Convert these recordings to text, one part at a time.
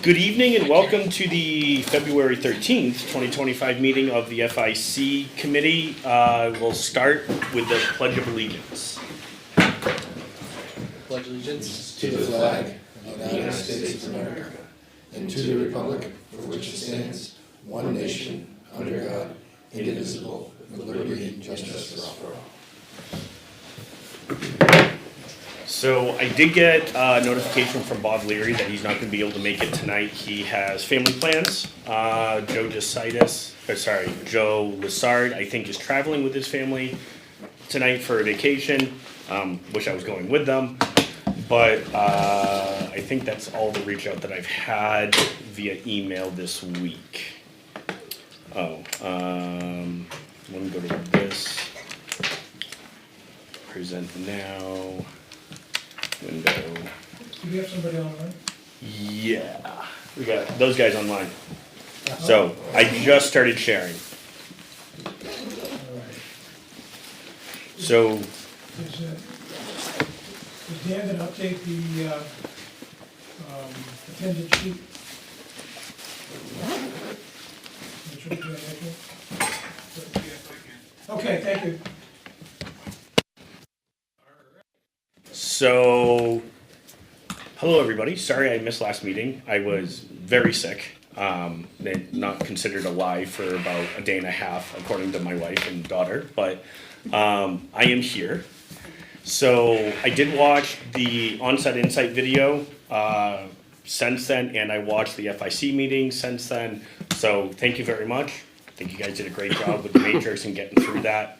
Good evening and welcome to the February 13th, 2025 meeting of the FIC Committee. We'll start with the Pledge of Allegiance. Pledge allegiance to the flag of the United States of America and to the republic for which it stands, one nation, under God, indivisible, with liberty and justice for all. So I did get a notification from Bob Leary that he's not going to be able to make it tonight. He has family plans. Joe Lessard, I think, is traveling with his family tonight for a vacation. Wish I was going with them. But I think that's all the reach out that I've had via email this week. Let me go to this. Present now. Window. Do we have somebody online? Yeah, we got those guys online. So I just started sharing. All right. So Is Dan going to update the attendance sheet? Which will be an okay, thank you. So, hello everybody. Sorry I missed last meeting. I was very sick. Not considered alive for about a day and a half, according to my wife and daughter. But I am here. So I did watch the Onset Insight video since then, and I watched the FIC meeting since then. So thank you very much. I think you guys did a great job with the matrix and getting through that.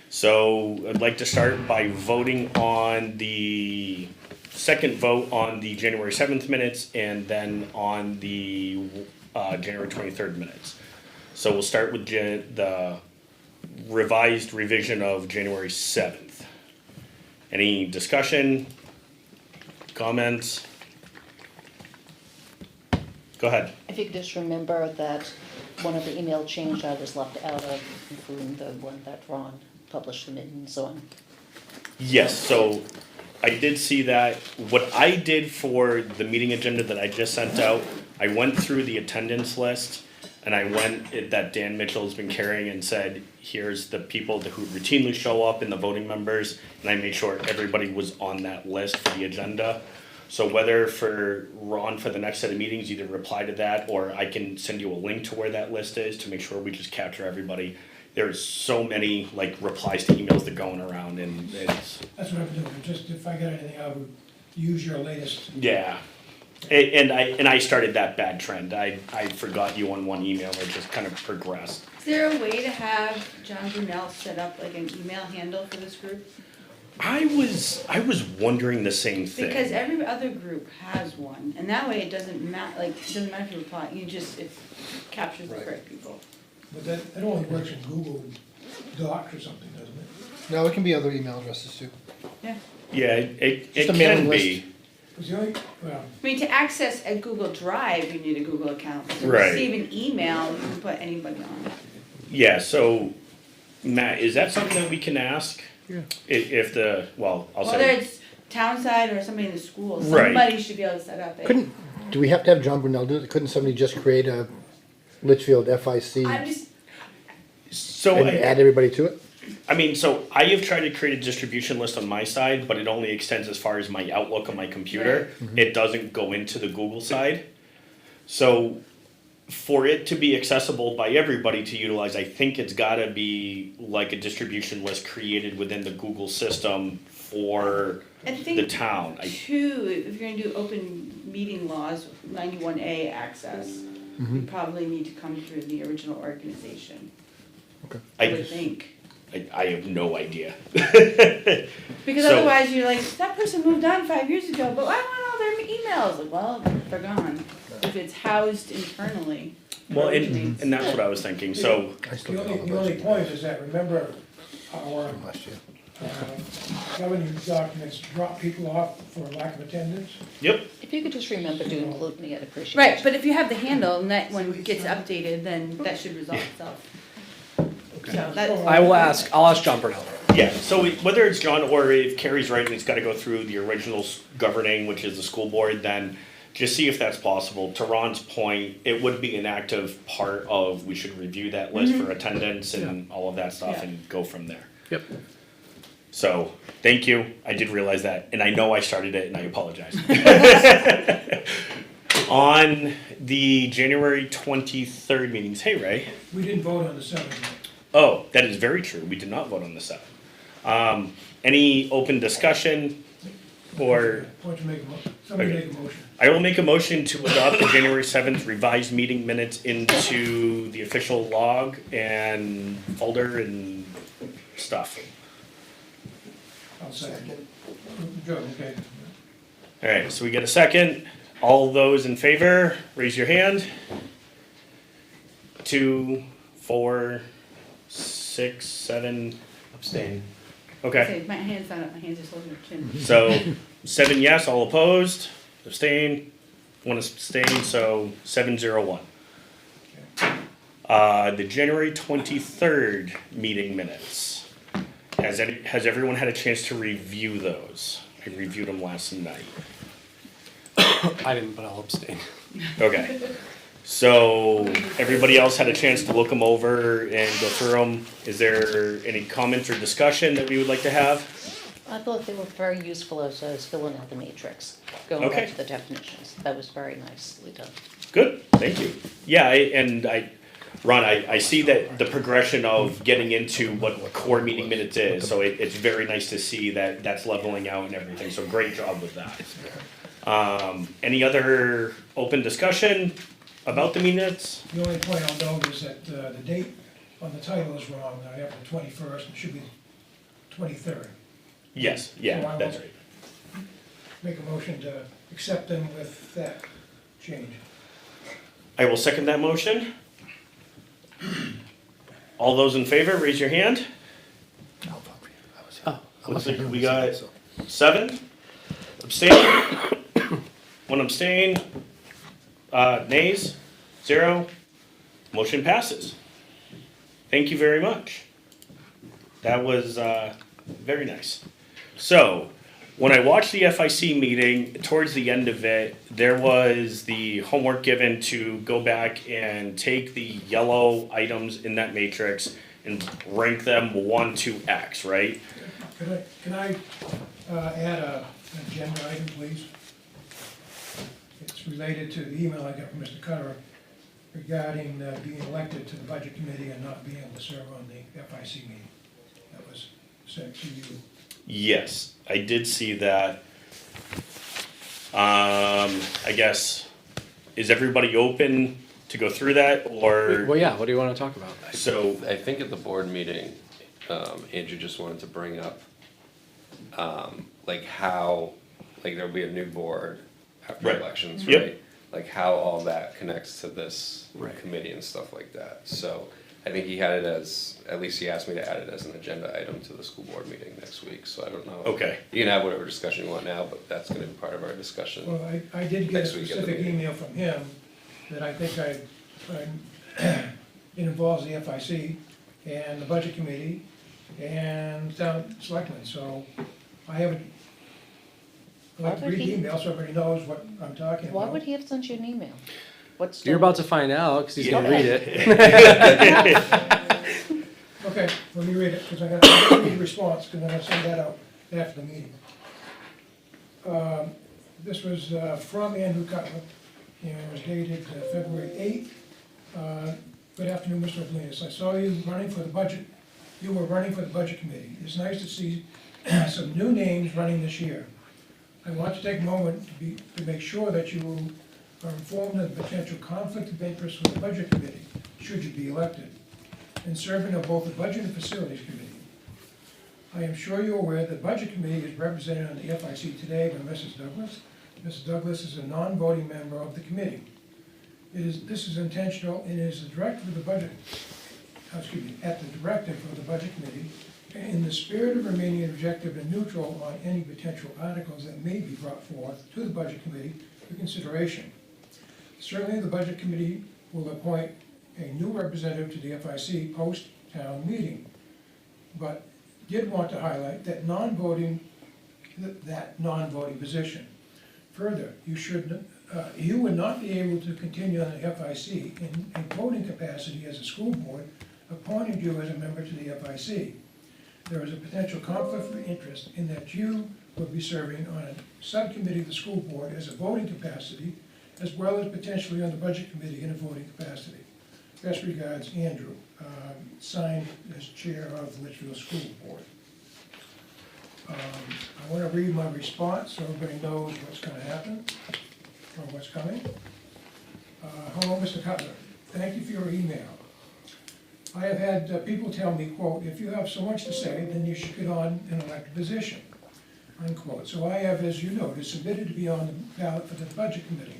So I'd like to start by voting on the second vote on the January 7th minutes and then on the January 23rd minutes. So we'll start with the revised revision of January 7th. Any discussion, comments? Go ahead. If you could just remember that one of the email change I was left out of, including the one that Ron published them in Zone. Yes, so I did see that. What I did for the meeting agenda that I just sent out, I went through the attendance list and I went that Dan Mitchell has been carrying and said, here's the people who routinely show up in the voting members, and I made sure everybody was on that list for the agenda. So whether for Ron for the next set of meetings, either reply to that or I can send you a link to where that list is to make sure we just capture everybody. There's so many like replies to emails that are going around, and it's That's what I'm doing, just if I got anything, I would use your latest. yeah. And I started that bad trend. I forgot you on one email. It just kind of progressed. Is there a way to have John Brunel set up like an email handle for this group? I was wondering the same thing. Because every other group has one, and that way it doesn't matter. Like it doesn't matter if you reply. It captures the correct people. But that only works in Google Docs or something, doesn't it? No, it can be other email addresses too. Yeah. Yeah, it Just a can mailing be. Because the only, well, I mean, to access a Google Drive, you need a Google account. To Right. receive an email, you can put anybody on. Yeah. So, Matt, is that something that we can ask? Yeah. If the I'll Whether say it's town side or somebody in the school, Right. somebody should be able to set up it. Do we have to have John Brunel do it? Couldn't somebody just create a Litchfield FIC I'm just so. and add everybody to it? I mean, so I have tried to create a distribution list on my side, but it only extends as far as my Outlook on my computer. It doesn't go into the Google side. So for it to be accessible by everybody to utilize, I think it's gotta be like a distribution list created within the Google system for I think the town. Two, if you're gonna do open meeting laws, 91A access, you probably need to come through the original organization. I would think. I have no idea. Because So- otherwise you're like, that person moved on 5 years ago, but I want all their emails. Like, well, they're gone. If it's housed internally. Well, originates. and that's what I was thinking, so, the only point is that, remember, our Last year. governing documents drop people off for lack of attendance. yep. If you could just remember to include me, I'd appreciate it. Right, but if you have the handle and that one gets updated, then that should resolve itself. So that, I'll ask John Burnell. Yeah, so whether it's John or if Carrie's right and it's gotta go through the original governing, which is the school board, then just see if that's possible. To Ron's point, it would be an active part of, we should review that list for attendance and all of that stuff Yeah. and go from there. Yep. So, thank you, I did realize that, and I know I started it and I apologize. On the January 23rd meetings, hey Ray. We didn't vote on the 7th. Oh, that is very true, we did not vote on the 7th. Any open discussion, or? Why don't you somebody Okay. make a motion? I will make a motion to adopt the January 7th revised meeting minutes into the official log and folder and stuff. I'll second. Joe, okay. Alright, so we get a second. All those in favor, raise your hand. 2, 4, 6, 7. Abstain. Okay, Okay, my hand's not up, my hand's just holding your chin. so 7 yes, all opposed, abstain, 1 abstain, so 7-0-1. The January 23rd meeting minutes. Has everyone had a chance to review those? I reviewed them last night. I didn't, but I'll abstain. Okay. So everybody else had a chance to look them over and go through them. Is there any comments or discussion that we would like to have? I thought they were very useful as I was filling out the matrix, going Okay. back to the definitions. That was very nicely done. Good, thank you. Yeah, Ron, I see that the progression of getting into what core meeting minutes is, so it's very nice to see that that's leveling out and everything, so great job with that. Any other open discussion about the minutes? The only point I'll note is that the date on the title is wrong. I have the 21st, it should be 23rd. Yes, yeah, that's right. Make a motion to accept them with that change. I will second that motion. All those in favor, raise your hand. Oh, Looks like we got 7. Abstain. 1 abstain. Nays. 0. Motion passes. Thank you very much. That was very nice. So, when I watched the FIC meeting, towards the end of it, there was the homework given to go back and take the yellow items in that matrix and rank them 1 to X, right? Can I add an agenda item, please? It's related to the email I got from Mr. Cutter regarding being elected to the budget committee and not being able to serve on the FIC meeting. That was sent to you. Yes, I did see that. I guess, is everybody open to go through that, or? Well, yeah, what do you want to talk about? So, I think at the board meeting, Andrew just wanted to bring up, like how, like there'll be a new board after Right. elections, Yep. right? Like how all that connects to this Right. committee and stuff like that. So I think he had it as, at least he asked me to add it as an agenda item to the school board meeting next week, so I don't know. okay, You can have whatever discussion you want now, but that's gonna be part of our discussion. Well, I did get a Next week at the specific meeting. email from him that I think it involves the FIC and the budget committee and town selectmen, so I haven't, I'd like to Why would read the he- email so everybody knows what I'm talking about. Why would he have sent you an email? What's You're about to find out, because he's gonna Yeah. read it. Okay, let me read it, because I got a response, because I'm gonna send that out after the meeting. This was from Andrew Cutler, and it was dated February 8th. Good afternoon, Mr. Obelius. I saw you running for the budget, you were running for the budget committee. It's nice to see some new names running this year. I want to take a moment to make sure that you are informed of the potential conflict of interest with the budget committee, should you be elected, and serving on both the budget and facilities committee. I am sure you're aware the budget committee is represented on the FIC today by Mrs. Douglas. Mrs. Douglas is a non-voting member of the committee. This is intentional and is the directive of the budget, at the directive of the budget committee, in the spirit of remaining objective and neutral on any potential articles that may be brought forth to the budget committee for consideration. Certainly, the budget committee will appoint a new representative to the FIC post-town meeting, but did want to highlight that non-voting position. Further, you should you would not be able to continue on the FIC in a voting capacity as a school board appointed you as a member to the FIC. There is a potential conflict of interest in that you would be serving on a subcommittee of the school board as a voting capacity, as well as potentially on the budget committee in a voting capacity. Best regards, Andrew, signed as chair of the Litchfield School Board. I want to read my response so everybody knows what's going to happen, or what's coming. Hello, Mr. Cutler. Thank you for your email. I have had people tell me, quote, if you have so much to say, then you should get on an elected position, unquote. So I have, as you noticed, submitted to be on the ballot for the budget committee.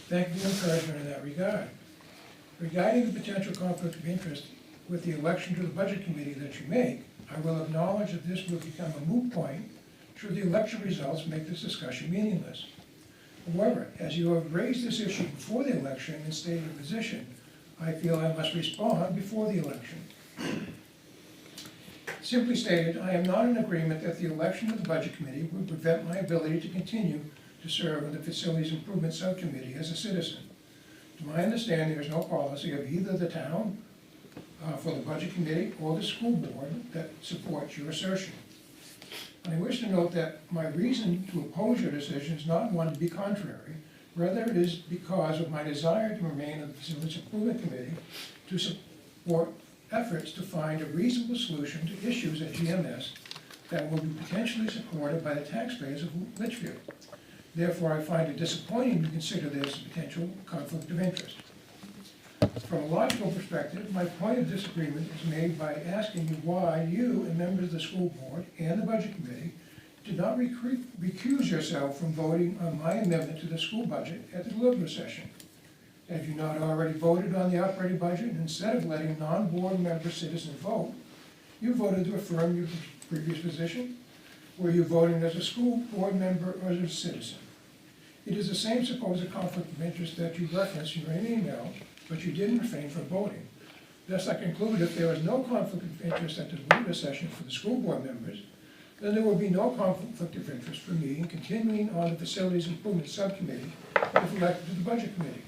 Thank you for your encouragement in that regard. Regarding the potential conflict of interest with the election to the budget committee that you make, I will acknowledge that this will become a moot point should the election results make this discussion meaningless. However, as you have raised this issue before the election and stated your position, I feel I must respond before the election. Simply stated, I am not in agreement that the election of the budget committee would prevent my ability to continue to serve on the Facilities Improvement Subcommittee as a citizen. To my understanding, there is no policy of either the town for the budget committee or the school board that supports your assertion. I wish to note that my reason to oppose your decision is not one to be contrary. Rather, it is because of my desire to remain on the Facilities Improvement Committee to support efforts to find a reasonable solution to issues at GMS that will be potentially supported by the taxpayers of Litchfield. Therefore, I find it disappointing to consider this a potential conflict of interest. From a logical perspective, my point of disagreement is made by asking you why you and members of the school board and the budget committee did not recuse yourself from voting on my amendment to the school budget at the deliberative session. Have you not already voted on the operating budget, and instead of letting non-board member citizens vote, you voted to affirm your previous position? Were you voting as a school board member or as a citizen? It is the same supposed conflict of interest that you referenced in your email, but you didn't refrain from voting. Thus, I conclude if there is no conflict of interest at the deliberative session for the school board members, then there will be no conflict of interest for me in continuing on the Facilities Improvement Subcommittee if elected to the Budget Committee.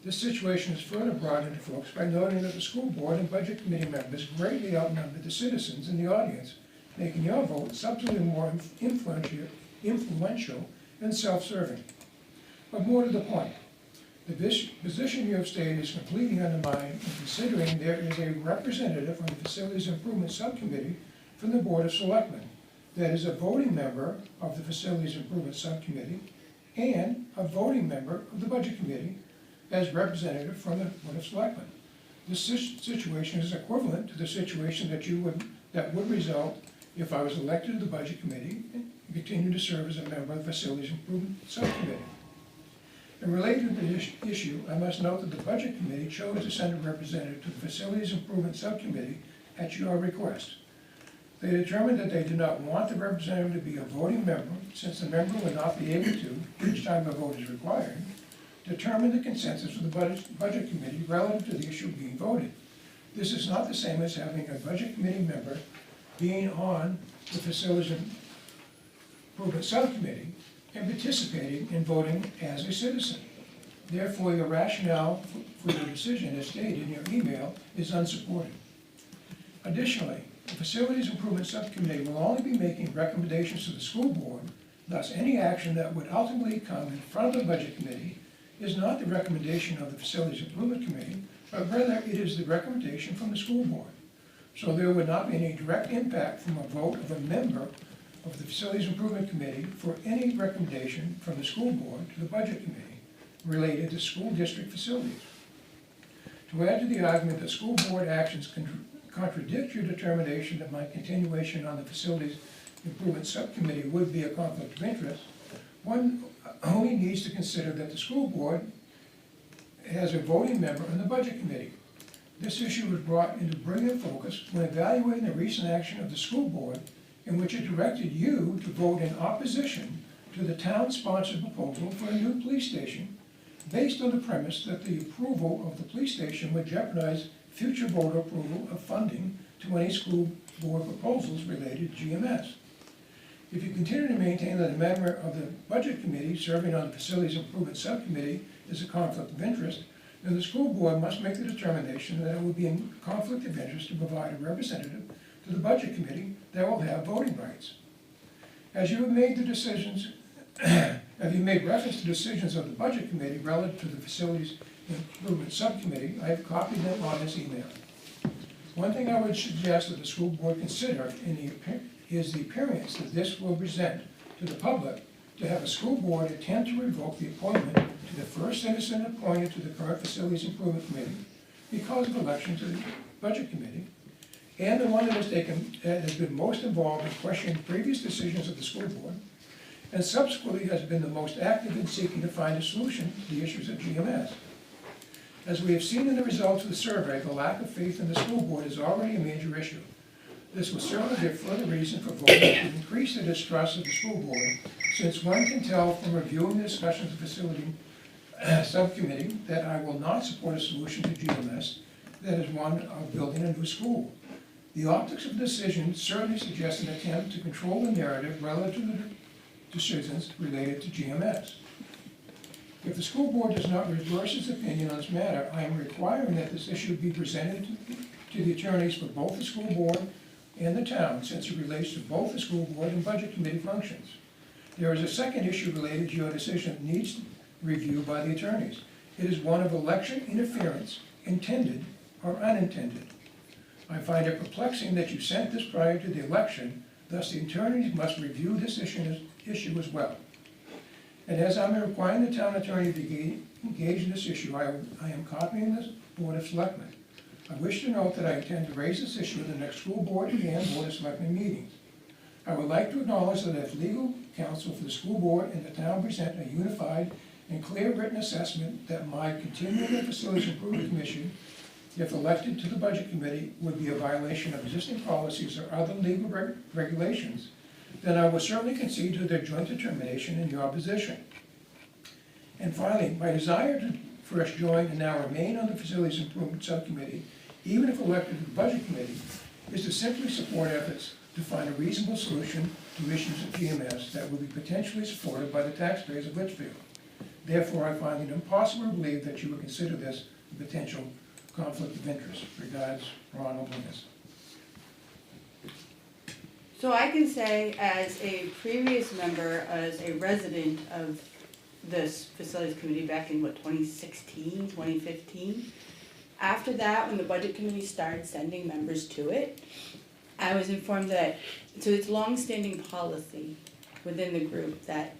This situation is further brought into focus by noting that the school board and budget committee members greatly outnumber the citizens in the audience, making your vote substantially more influential and self-serving. But more to the point, the position you have stated is completely undermined, considering there is a representative on the Facilities Improvement Subcommittee from the Board of Selectmen that is a voting member of the Facilities Improvement Subcommittee and a voting member of the Budget Committee as representative from the Board of Selectmen. This situation is equivalent to the situation that would result if I was elected to the Budget Committee and continue to serve as a member of the Facilities Improvement Subcommittee. And related to this issue, I must note that the Budget Committee chose to send a representative to the Facilities Improvement Subcommittee at your request. They determined that they did not want the representative to be a voting member, since the member would not be able to, each time a vote is required, determine the consensus of the Budget Committee relative to the issue being voted. This is not the same as having a Budget Committee member being on the Facilities Improvement Subcommittee and participating in voting as a citizen. Therefore, your rationale for your decision, as stated in your email, is unsupported. Additionally, the Facilities Improvement Subcommittee will only be making recommendations to the school board. Thus, any action that would ultimately come in front of the Budget Committee is not the recommendation of the Facilities Improvement Committee, but rather it is the recommendation from the school board. So there would not be any direct impact from a vote of a member of the Facilities Improvement Committee for any recommendation from the school board to the Budget Committee related to school district facilities. To add to the argument that school board actions contradict your determination that my continuation on the Facilities Improvement Subcommittee would be a conflict of interest, one only needs to consider that the school board has a voting member in the Budget Committee. This issue was brought into brilliant focus when evaluating the recent action of the school board in which it directed you to vote in opposition to the town-sponsored proposal for a new police station, based on the premise that the approval of the police station would jeopardize future voter approval of funding to any school board proposals related to GMS. If you continue to maintain that a member of the Budget Committee serving on the Facilities Improvement Subcommittee is a conflict of interest, then the school board must make the determination that it would be in conflict of interest to provide a representative to the Budget Committee that will have voting rights. As you have made the decisions, have you made reference to decisions of the Budget Committee relative to the Facilities Improvement Subcommittee, I have copied them on this email. One thing I would suggest that the school board consider is the appearance that this will present to the public to have a school board attempt to revoke the appointment to the first citizen appointed to the current Facilities Improvement Committee because of election to the Budget Committee, and the one that has been most involved in questioning previous decisions of the school board, and subsequently has been the most active in seeking to find a solution to the issues at GMS. As we have seen in the results of the survey, the lack of faith in the school board is already a major issue. This will certainly give further reason for voters to increase the distrust of the school board, since one can tell from reviewing the discussions of the facility subcommittee that I will not support a solution to GMS that is one of building a new school. The optics of the decision certainly suggest an attempt to control the narrative relative to the decisions related to GMS. If the school board does not reverse its opinion on this matter, I am requiring that this issue be presented to the attorneys for both the school board and the town, since it relates to both the school board and budget committee functions. There is a second issue related to your decision that needs review by the attorneys. It is one of election interference, intended or unintended. I find it perplexing that you sent this prior to the election, thus the attorneys must review this issue as well. And as I'm requiring the town attorney to engage in this issue, I am copying the Board of Selectmen. I wish to note that I intend to raise this issue at the next school board and Board of Selectmen meetings. I would like to acknowledge that if legal counsel for the school board and the town present a unified and clear written assessment that my continuing the Facilities Improvement Commission, if elected to the Budget Committee, would be a violation of existing policies or other legal regulations, then I will certainly concede to their joint determination in your position. And finally, my desire to first join and now remain on the Facilities Improvement Subcommittee, even if elected to the Budget Committee, is to simply support efforts to find a reasonable solution to issues at GMS that will be potentially supported by the taxpayers of Litchfield. Therefore, I find it impossible to believe that you would consider this a potential conflict of interest. Regards, Ron Oblinas. So I can say, as a previous member, as a resident of this facilities committee back in 2016, 2015, after that, when the budget committee started sending members to it, I was informed that, so it's longstanding policy within the group that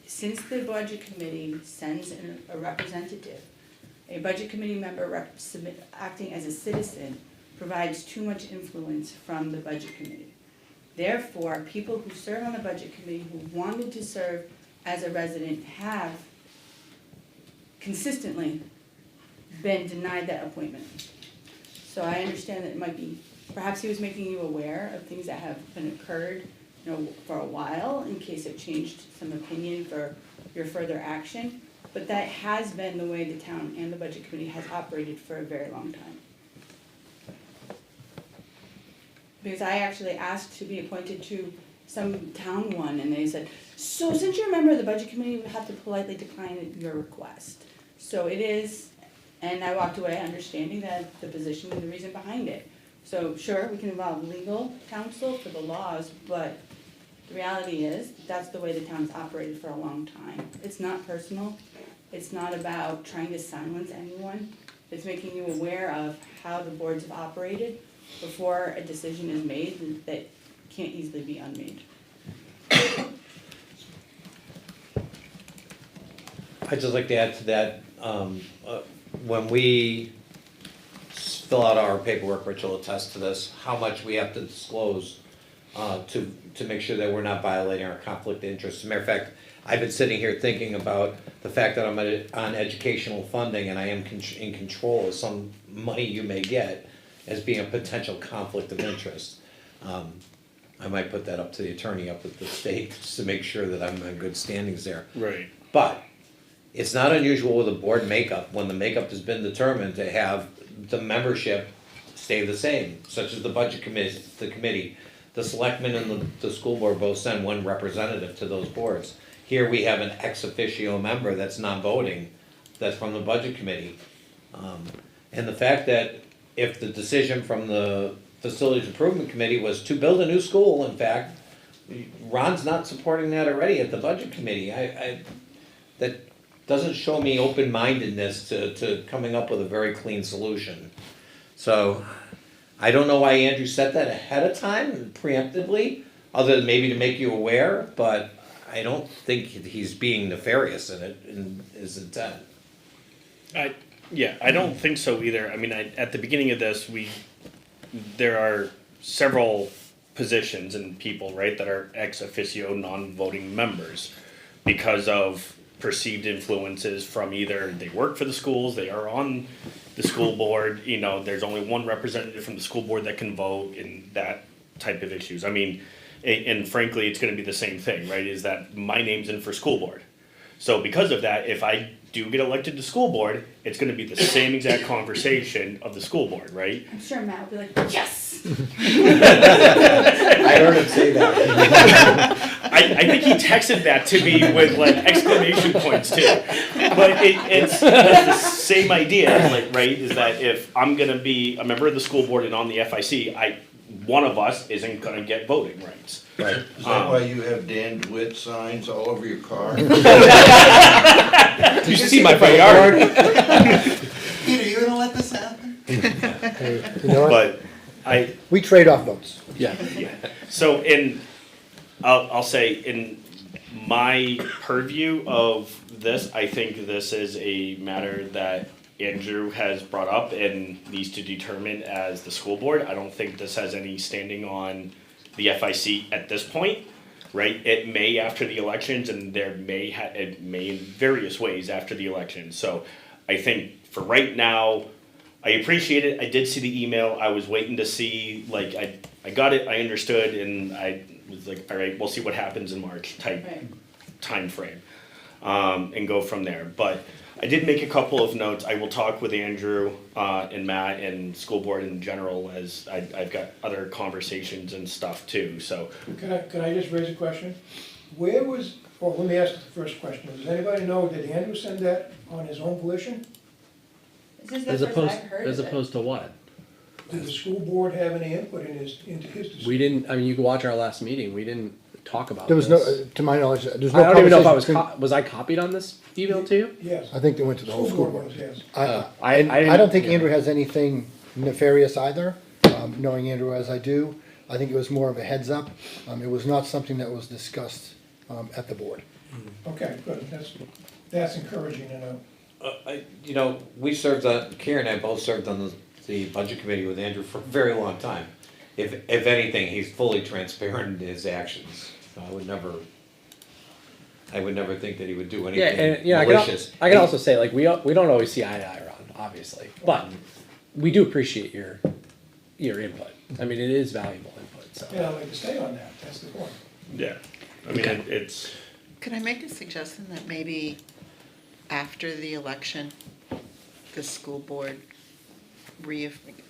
since the budget committee sends a representative, a budget committee member acting as a citizen provides too much influence from the budget committee. Therefore, people who serve on the budget committee who wanted to serve as a resident have consistently been denied that appointment. So I understand that it might be, perhaps he was making you aware of things that have been occurred, for a while, in case it changed some opinion for your further action. But that has been the way the town and the budget committee has operated for a very long time. Because I actually asked to be appointed to some town one, and they said, so since you're a member of the budget committee, we have to politely decline your request. So it is, and I walked away understanding that the position and the reason behind it. So sure, we can involve legal counsel for the laws, but the reality is, that's the way the town's operated for a long time. It's not personal. It's not about trying to silence anyone. It's making you aware of how the boards have operated before a decision is made that can't easily be unmade. I'd just like to add to that, when we fill out our paperwork, Rich will attest to this, how much we have to disclose to make sure that we're not violating our conflict of interest. As a matter of fact, I've been sitting here thinking about the fact that I'm on educational funding and I am in control of some money you may get as being a potential conflict of interest. I might put that up to the attorney up at the state just to make sure that I'm in good standings there. Right. But it's not unusual with a board makeup, when the makeup has been determined, to have the membership stay the same, such as the budget committee. the selectmen and the school board both send one representative to those boards. Here we have an ex officio member that's non-voting, that's from the budget committee. And the fact that if the decision from the facilities improvement committee was to build a new school, in fact, Ron's not supporting that already at the budget committee. That doesn't show me open-mindedness to coming up with a very clean solution. So, I don't know why Andrew said that ahead of time, preemptively, other than maybe to make you aware, but I don't think he's being nefarious in it, in his intent. Yeah, I don't think so either. I mean, at the beginning of this, there are several positions and people, right, that are ex officio non-voting members because of perceived influences from either they work for the schools, they are on the school board, there's only one representative from the school board that can vote and that type of issues. I mean, and frankly, it's gonna be the same thing, right, is that my name's in for school board. So because of that, if I do get elected to school board, it's gonna be the same exact conversation of the school board, right? I'm sure Matt will be like, yes! I heard him say that. I think he texted that to me with like exclamation points too. But it's the same idea, like, right, is that if I'm gonna be a member of the school board and on the FIC, one of us isn't gonna get voting rights. Right. Is that why you have Dan DeWitt signs all over your car? You should see my front yard. Peter, you gonna let this happen? Hey, you know what? But We trade off votes. Yeah. so I'll say in my purview of this, I think this is a matter that Andrew has brought up and needs to determine as the school board. I don't think this has any standing on the FIC at this point, right? It may after the elections, and it may in various ways after the election. So I think for right now, I appreciate it. I did see the email. I was waiting to see, like, I got it, I understood, and I was like, all right, we'll see what happens in March type time frame, and go from there. But I did make a couple of notes. I will talk with Andrew and Matt and school board in general as I've got other conversations and stuff too. So Can I just raise a question? Let me ask the first question. Does anybody know, did Andrew send that on his own volition? This is the As first opposed, I've heard as of it. opposed to what? Did the school board have any input into his decision? We didn't, I mean, you can watch our last meeting, we didn't talk about There was this. no, to my knowledge, there's no I don't even know if I was, conversation was I copied on this email to you? Yes. I think they went to the whole school board. was, yes. I I don't think didn't- Andrew has anything nefarious either, knowing Andrew as I do. I think it was more of a heads up. It was not something that was discussed at the board. Okay, good. That's encouraging to know. We served on, Karen and I both served on the budget committee with Andrew for a very long time. If anything, he's fully transparent in his actions. I would never think that he would do Yeah, anything and, I malicious. can also say, like, we don't always see eye to eye, Ron, obviously, but we do appreciate your input. I mean, it is valuable input, so. Yeah, I'd like to stay on that. That's the point. yeah, I mean, Okay. it's. Could I make a suggestion that maybe after the election, the school board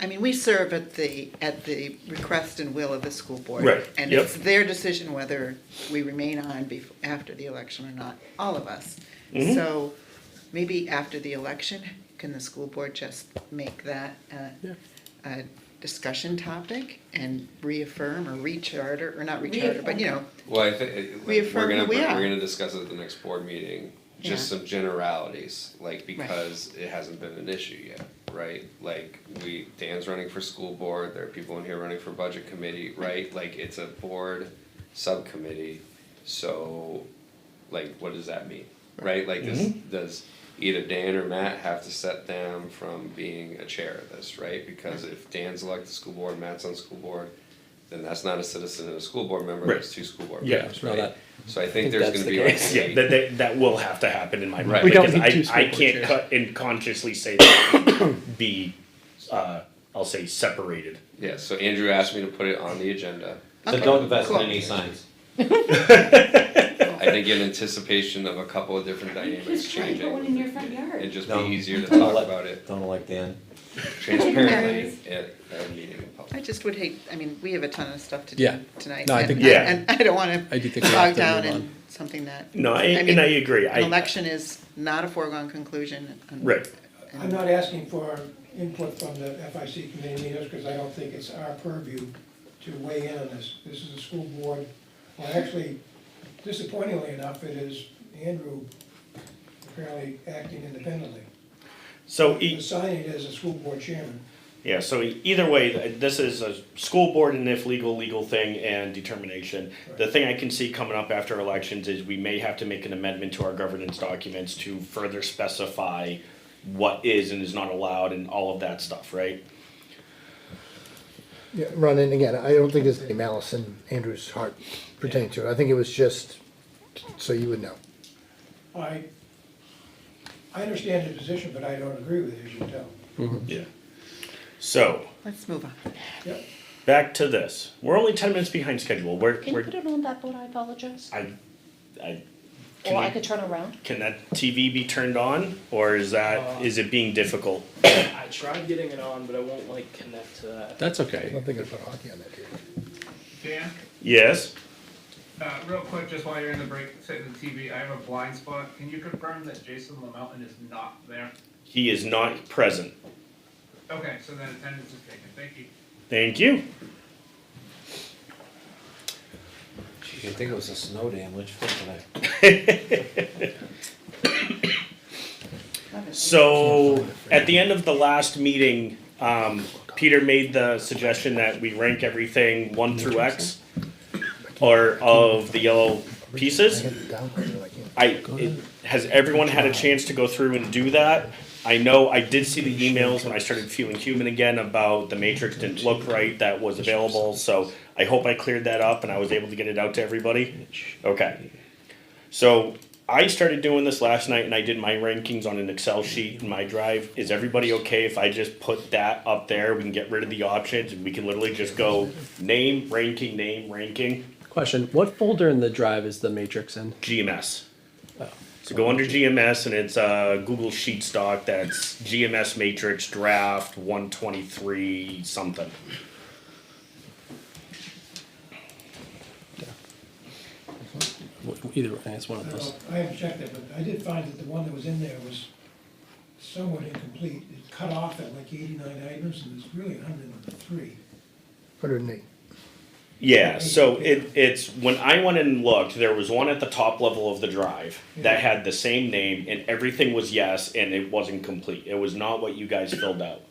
I mean, we serve at the request and will of the school board. Right, And yep. it's their decision whether we remain on after the election or not, all of us. Mhm. So maybe after the election, can the school board just make that a discussion topic and reaffirm or recharter, or not recharter, but Well, I think, Reaffirm who we are. we're gonna discuss it at the next board meeting, just Yeah. some generalities, like, because it hasn't been an issue yet, right? Like, Dan's running for school board, there are people in here running for budget committee, right? Like, it's a board subcommittee, so, like, what does that mean, right? Like, does either Dan or Matt have to step down from being a chair of this, right? Because if Dan's elected school board, Matt's on school board, then that's not a citizen and a school board member, Right. that's two school board Yeah, members, no, right? that- So I think think there's that's gonna the be like case. Yeah, that will have to happen in my mind. Right. We don't because need two school I board can't chairs. cut and consciously say that be, I'll say separated. Yeah, so Andrew asked me to put it on the agenda. So Okay, don't invest in cool. any signs. I think in anticipation of a couple of different dynamics Just try to put one in changing, your front yard. it'd just No. be easier to Don't talk elect- about it. Don't elect Dan. transparently at a meeting in I public. just would hate, I mean, we have a ton of stuff to do Yeah. tonight. No, I and- think- Yeah. And I don't wanna I do think we have bog to down move in on. something that. No, mean, and I agree. An election is not a foregone conclusion. Right. I'm not asking for input from the FIC committee leaders, because I don't think it's our purview to weigh in on this. This is a school board, well, actually, disappointingly enough, it is Andrew apparently acting independently. So, Assigning it as a school board chairman. yeah, so either way, this is a school board and if legal thing and determination. The thing I can see coming up after elections is we may have to make an amendment to our governance documents to further specify what is and is not allowed and all of that stuff, right? Yeah, Ron, and again, I don't think there's any malice in Andrew's heart pertaining to it. I think it was just so you would know. I understand his position, but I don't agree with it, as you can tell. Yeah. So, Let's move on. Yep. back to this. We're only 10 minutes behind schedule. Can you put it on that board? I apologize. I, Or I can, could turn around. can that TV be turned on or is it being difficult? I tried getting it on, but I won't like connect to that. That's I okay. don't think I'd put hockey on that here. Dan, Yes? real quick, just while you're in the break, setting the TV, I have a blind spot. Can you confirm that Jason LaMountain is not there? He is not present. Okay, so then attendance is taken. Thank you. Thank you. You think it was a snow day in Litchfield today? So, at the end of the last meeting, Peter made the suggestion that we rank everything 1 through X, or of the yellow I pieces. hit the down button, I can't. Has everyone had a chance to go through and do that? I know I did see the emails when I started feeling human again about the matrix didn't look right that was available, so I hope I cleared that up and I was able to get it out to everybody. Okay. So I started doing this last night and I did my rankings on an Excel sheet in my drive. Is everybody okay if I just put that up there? We can get rid of the options and we can literally just go name, ranking, Question, what folder in the drive is the matrix in? GMS. Oh. So go under GMS and it's a Google Sheet stock that's GMS Matrix Draft 123 something. Either way, it's one of those. I haven't checked it, but I did find that the one that was in there was somewhat incomplete. It cut off at like 89 items, and it's really 103. 108. Yeah, so it's, when I went and looked, there was one at the top level of the drive that had the same name and everything was yes and it wasn't complete. It was not what you guys filled out.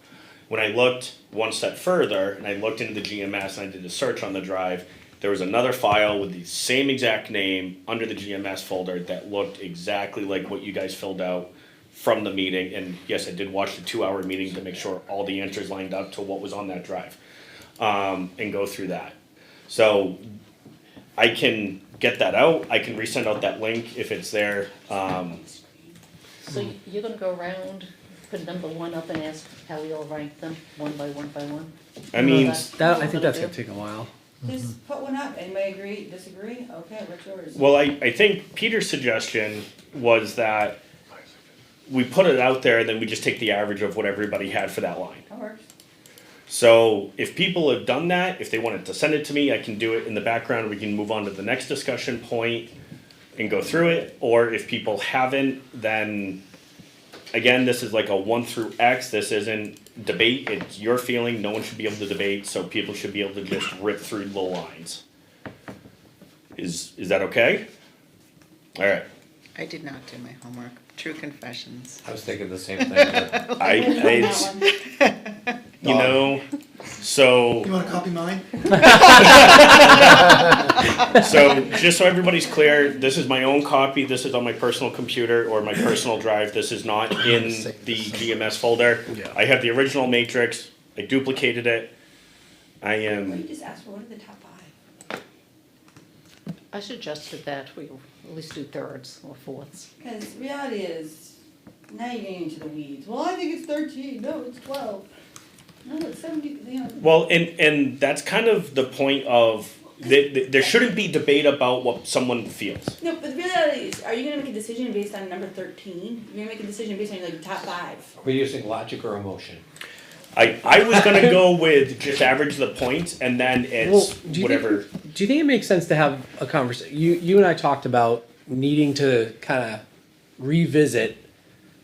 When I looked one step further and I looked into the GMS and I did a search on the drive, there was another file with the same exact name under the GMS folder that looked exactly like what you guys filled out from the meeting. And yes, I did watch the 2-hour meeting to make sure all the answers lined up to what was on that drive, and go through that. So I can get that out. I can resend out that link if it's there. So you're gonna go around, put number 1 up and ask how we all rank them, one by one by one? I mean, That, I think that's gonna take a while. Just put one up, anybody agree, disagree? Okay, what's yours? well, I think Peter's suggestion was that we put it out there and then we just take the average of what everybody had for that line. That works. So if people have done that, if they wanted to send it to me, I can do it in the background. We can move on to the next discussion point and go through it. Or if people haven't, then again, this is like a 1 through X. This isn't debate. It's your feeling. No one should be able to debate. So people should be able to just rip through the lines. Is that okay? All right. I did not do my homework. True confessions. I was thinking the same thing, but You know, so. You wanna copy mine? So, just so everybody's clear, this is my own copy, this is on my personal computer or my personal drive, this is not in the GMS folder. Yeah. I have the original matrix, I duplicated it, I Let me am, just ask, what are the top 5? I suggested that we at least do thirds or fourths. Because reality is, now you're getting into the weeds. Well, I think it's 13, no, it's 12. No, it's 70, you know. well, and that's kind of the point of, there shouldn't be debate about what someone feels. No, but the reality is, are you gonna make a decision based on number 13? You're gonna make a decision based on like top 5. we're using logic or emotion. I was gonna go with just average the points and then it's do you whatever. Do you think it makes sense to have a conversation? You and I talked about needing to kind of revisit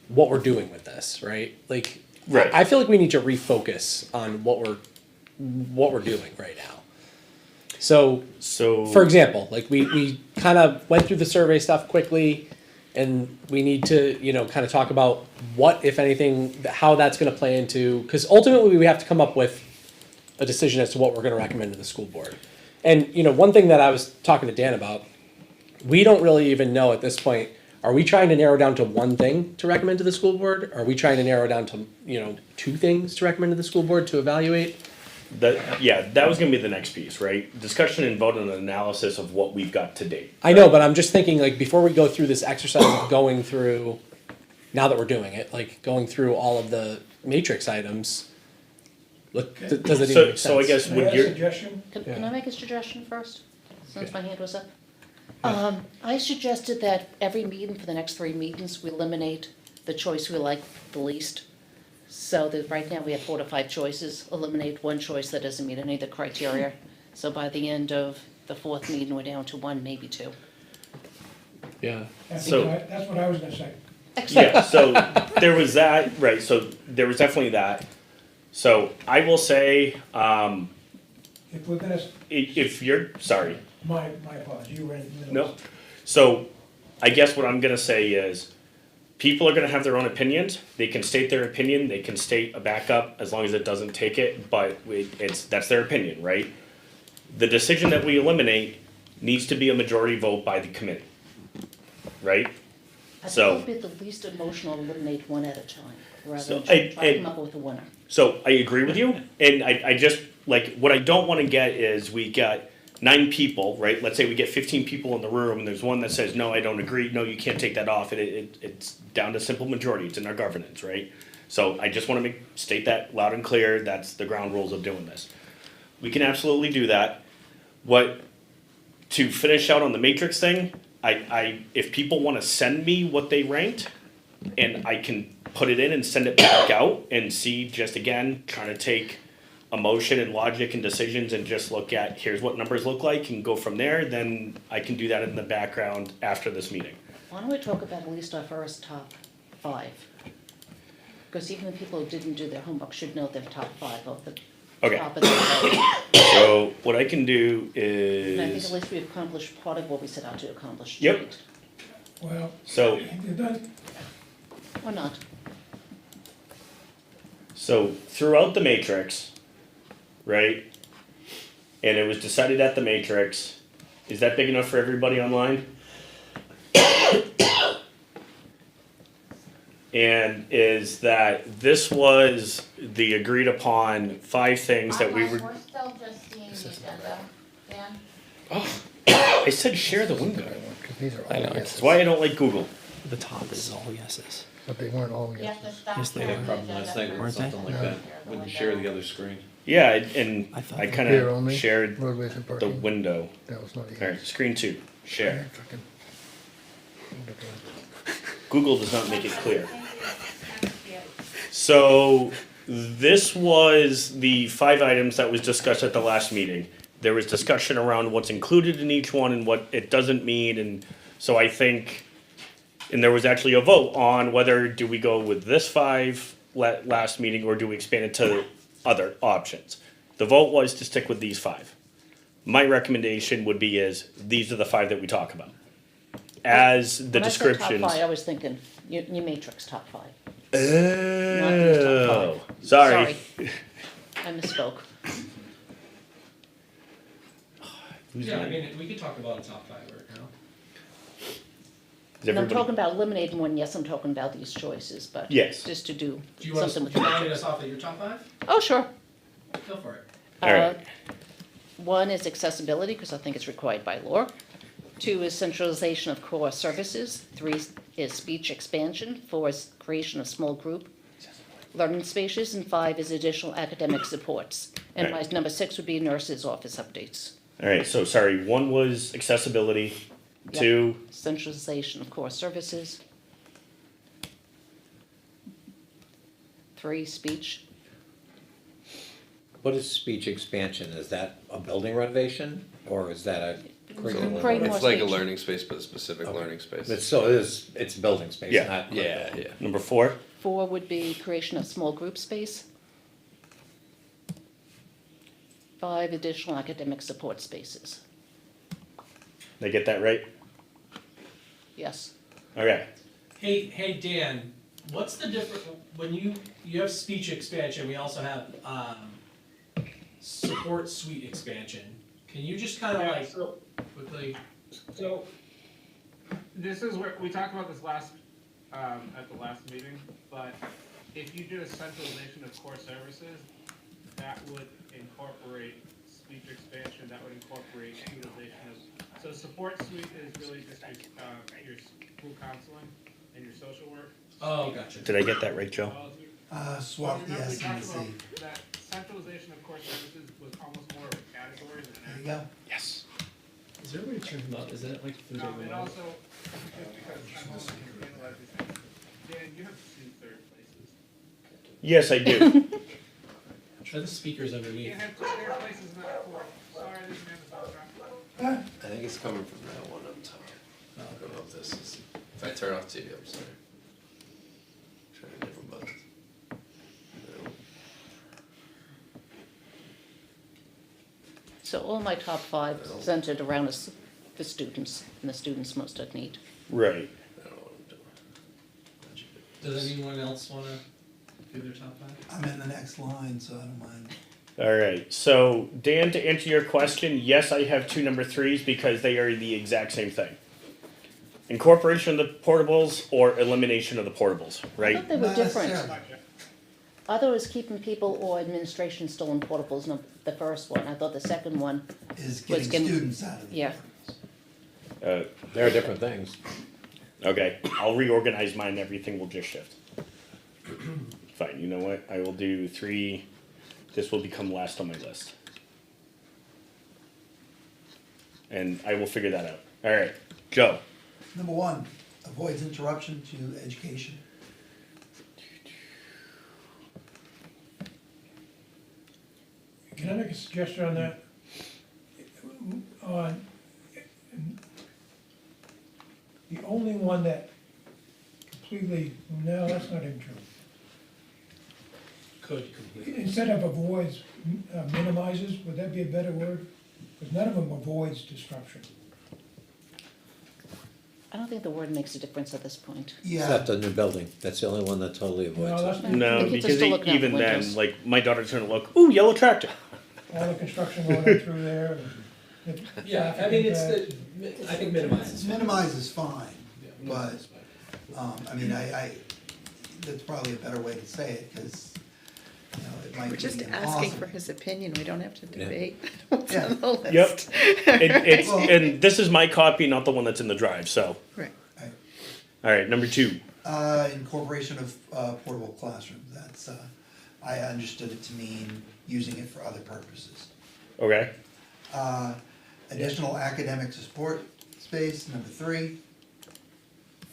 what we're doing with this, right? Like, Right. I feel like we need to refocus on what we're doing right now. So, for example, like we kind of went through the survey stuff quickly, and we need to, kind of talk about what, if anything, how that's going to play into, because ultimately we have to come up with a decision as to what we're going to recommend to the school board. And, one thing that I was talking to Dan about, we don't really even know at this point, are we trying to narrow down to one thing to recommend to the school board? Are we trying to narrow down to, 2 things to recommend to the school board to evaluate? That was gonna be the next piece, right? Discussion and vote on an analysis of what we've got to date. I know, but I'm just thinking, like, before we go through this exercise of going through, now that we're doing it, like, going through all of the matrix items, look, does it even make sense? So I guess Can I when add a you're, suggestion? Can I make a suggestion first, since Okay. my hand was up? I suggested that every meeting for the next 3 meetings, we eliminate the choice we like the least. So that right now we have 4 to 5 choices, eliminate one choice that doesn't meet any of the criteria. So by the end of the 4th meeting, we're down to 1, maybe 2. Yeah. That's So- what I was gonna say. yeah, so there was that, right, so there was definitely that. So I will say, If we're gonna, if you're, sorry, my apologies, you were in the middle. no. So I guess what I'm gonna say is, people are gonna have their own opinions. They can state their opinion, they can state a backup as long as it doesn't take it, but that's their opinion, right? The decision that we eliminate needs to be a majority vote by the committee, right? I So- think it'd be the least emotional, eliminate one at a time, rather So than try to come up with a winner. So I agree with you, and I just, like, what I don't wanna get is we got 9 people, right? Let's say we get 15 people in the room, and there's one that says, no, I don't agree, no, you can't take that off, it's down to simple majority, it's in our governance, right? So I just wanna state that loud and clear, that's the ground rules of doing this. We can absolutely do that. To finish out on the matrix thing, if people wanna send me what they ranked, and I can put it in and send it back out and see, just again, trying to take emotion and logic and decisions and just look at, here's what numbers look like and go from there, then I can do that in the background after this meeting. Why don't we talk about at least our first top 5? Because even the people who didn't do their homework should know their top 5 of the Okay. top of the list. So what I can do And I think at is, least we've accomplished part of what we set out to accomplish Yep. tonight. Well, so, you're done. Or not. so throughout the matrix, right? And it was decided at the matrix, is that big enough for everybody online? And is that this was the agreed upon 5 things that we were, We're still just seeing the agenda, Dan. I said share the window. Because these are all I know, yeses. That's why I don't like Google. The top is all yeses. But they weren't all You yeses. have to stop Yes, they sharing are. the Problem last agenda night first. was something like that, wouldn't share the other screen. Yeah, and I thought I they kind Here of only, shared roadways and the parking. window. That was not a yes. Alright, screen 2, share. Fucking- Google does not make it clear. So this was the 5 items that was discussed at the last meeting. There was discussion around what's included in each one and what it doesn't mean, and so I think, and there was actually a vote on whether do we go with this 5 last meeting or do we expand it to other options. The vote was to stick with these 5. My recommendation would be is, these are the 5 that we talk about. As the When I said descriptions. top 5, I was thinking your matrix top 5. Oh, sorry. I misspoke. Yeah, I mean, we could talk about a top 5 right now. Is And I'm everybody- talking about eliminating one, yes, I'm talking about these choices, but Yes. just to do Do you want something to with the round matrix. us off at your top 5? Oh, sure. Go for it. All right. 1 is accessibility, because I think it's required by law. 2 is centralization of core services. 3 is speech expansion. 4 is creation of small group learning spaces, and 5 is additional academic supports. And my Right. number 6 would be nurses' office updates. Alright, so sorry, 1 was accessibility, Yep. 2, Centralization of core services. 3, speech. What is speech expansion? Is that a building renovation or is that a curriculum? Create more It's like a speech. learning space, but a specific learning space. It's, so it is, it's building space, Yeah. not Yeah, curriculum. yeah. Number 4, 4 would be creation of small group space. 5, additional academic support spaces. did I get that right? Yes. Okay. Hey Dan, what's the difference, when you have speech expansion, we also have, support suite expansion. Can you just kinda Yeah, like so- quickly, So, this is where, we talked about this last, at the last meeting, but if you did a centralization of core services, that would incorporate speech expansion, that would incorporate utilization of, so support suite is really just your school counseling and your social work. oh, gotcha. Did I get that right, Joe? Swap the Remember we S and talked the C. about that centralization of core services was almost more of a category than There an you go. Yes. Is there a way to turn them up? Is that like through the And remote? also, just because I'm also analyze these things, Dan, you have 2 third places. Yes, I do. Try the speakers You underneath. can't have 2 third places in that 4. Sorry, this man is off track. I think it's coming from that one up top. I don't know if this is, if I turn off TV, I'm sorry. Trying different buttons. No. So all my top 5 centered around the students and the students most at need. Right. I don't know what I'm doing. Does anyone else wanna do their top 5? I'm in the next line, so I don't mind. All right. So, Dan, to answer your question, yes, I have 2 number 3s because they are the exact same thing. Incorporation of the portables or elimination of the portables, I right? thought they were Not different. necessarily. I thought it was keeping people or administration still in portables, no, the first one. I thought the second one, Is Was getting getting- students out of the yeah. Uh, There are different things. okay. I'll reorganize mine. Everything will just shift. Fine. You know what? I will do 3. This will become last on my list. And I will figure that out. All right. Joe. Number 1, avoids interruption to education. Can I make a suggestion on that? On, the only one that completely, no, that's not even true. Could completely. Instead of avoids, minimizes, would that be a better word? Because none of them avoids disruption. I don't think the word makes a difference at this point. Except a new building. That's the only one that totally Well, avoids it. that's not, No, The kids are because still looking out even the then, windows. like my daughter's gonna look. Ooh, yellow tractor. all the construction going on through there. and Yeah, I mean, it's the, I think minimizes. Minimize is fine, but, I mean, that's probably a better way to say it, because, you know, it might We're be just asking impossible. for his opinion, we don't have to Yeah. debate what's Yeah. on the list. Yep. It's Well- and this is my copy, not the one that's in the drive. So, Right. Right. all right, number 2. Incorporation of portable classrooms, that's, I understood it to mean using it for other purposes. Okay. Additional academic support space, number 3.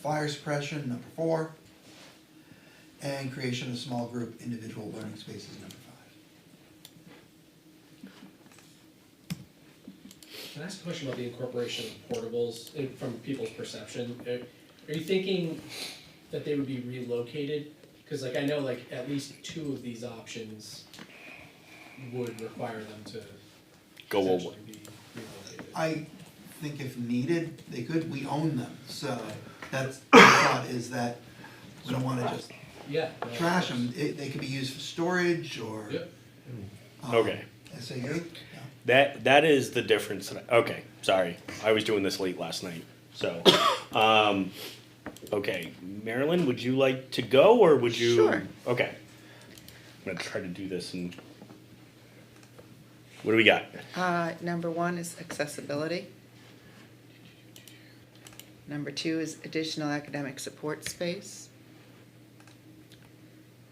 Fire suppression, number 4. And creation of small group individual learning spaces, number 5. Can I ask a question about the incorporation of portables from people's perception? Are you thinking that they would be relocated? Cause like I know like at least 2 of these options would require them to Go away. essentially be relocated. I think if needed, they could, we own them, so that's, the thought is that we don't wanna just Yeah. no, of trash course. them, they could be used for storage or. Yep. Okay. SAU? That is the difference. Okay, sorry. I was doing this late last night. So, okay, Marilyn, would you like to go or would you? Sure. Okay. I'm gonna try to do this and. What do we got? Number 1 is accessibility. Number 2 is additional academic support space.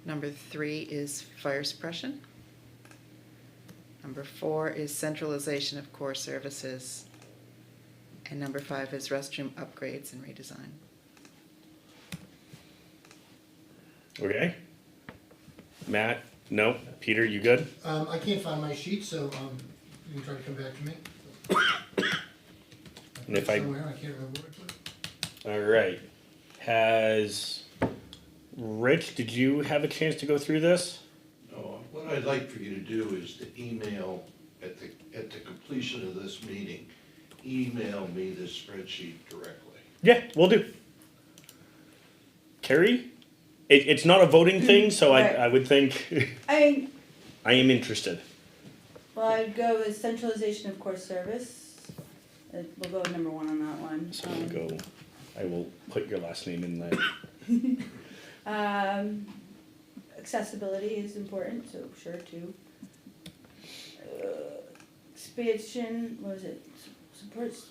Number 3 is fire suppression. Number 4 is centralization of core services. And number 5 is restroom upgrades and redesign. Okay. Matt, No? Peter, you good? I can't find my sheet, so, you can try to come back to me. And if I- Somewhere, I can't remember where I put it. All right. Has Rich, did you have a chance to go through this? No, what I'd like for you to do is to email, at the completion of this meeting, email me this spreadsheet directly. Yeah, we'll do. Carrie? It's not a voting thing, so Right. I would think I mean, I am interested. well, I'd go with centralization of course service. We'll go with number one on that one. So I'm gonna go, I will put your last name in there. Accessibility is important, so sure too. Expansion, what was it, supports,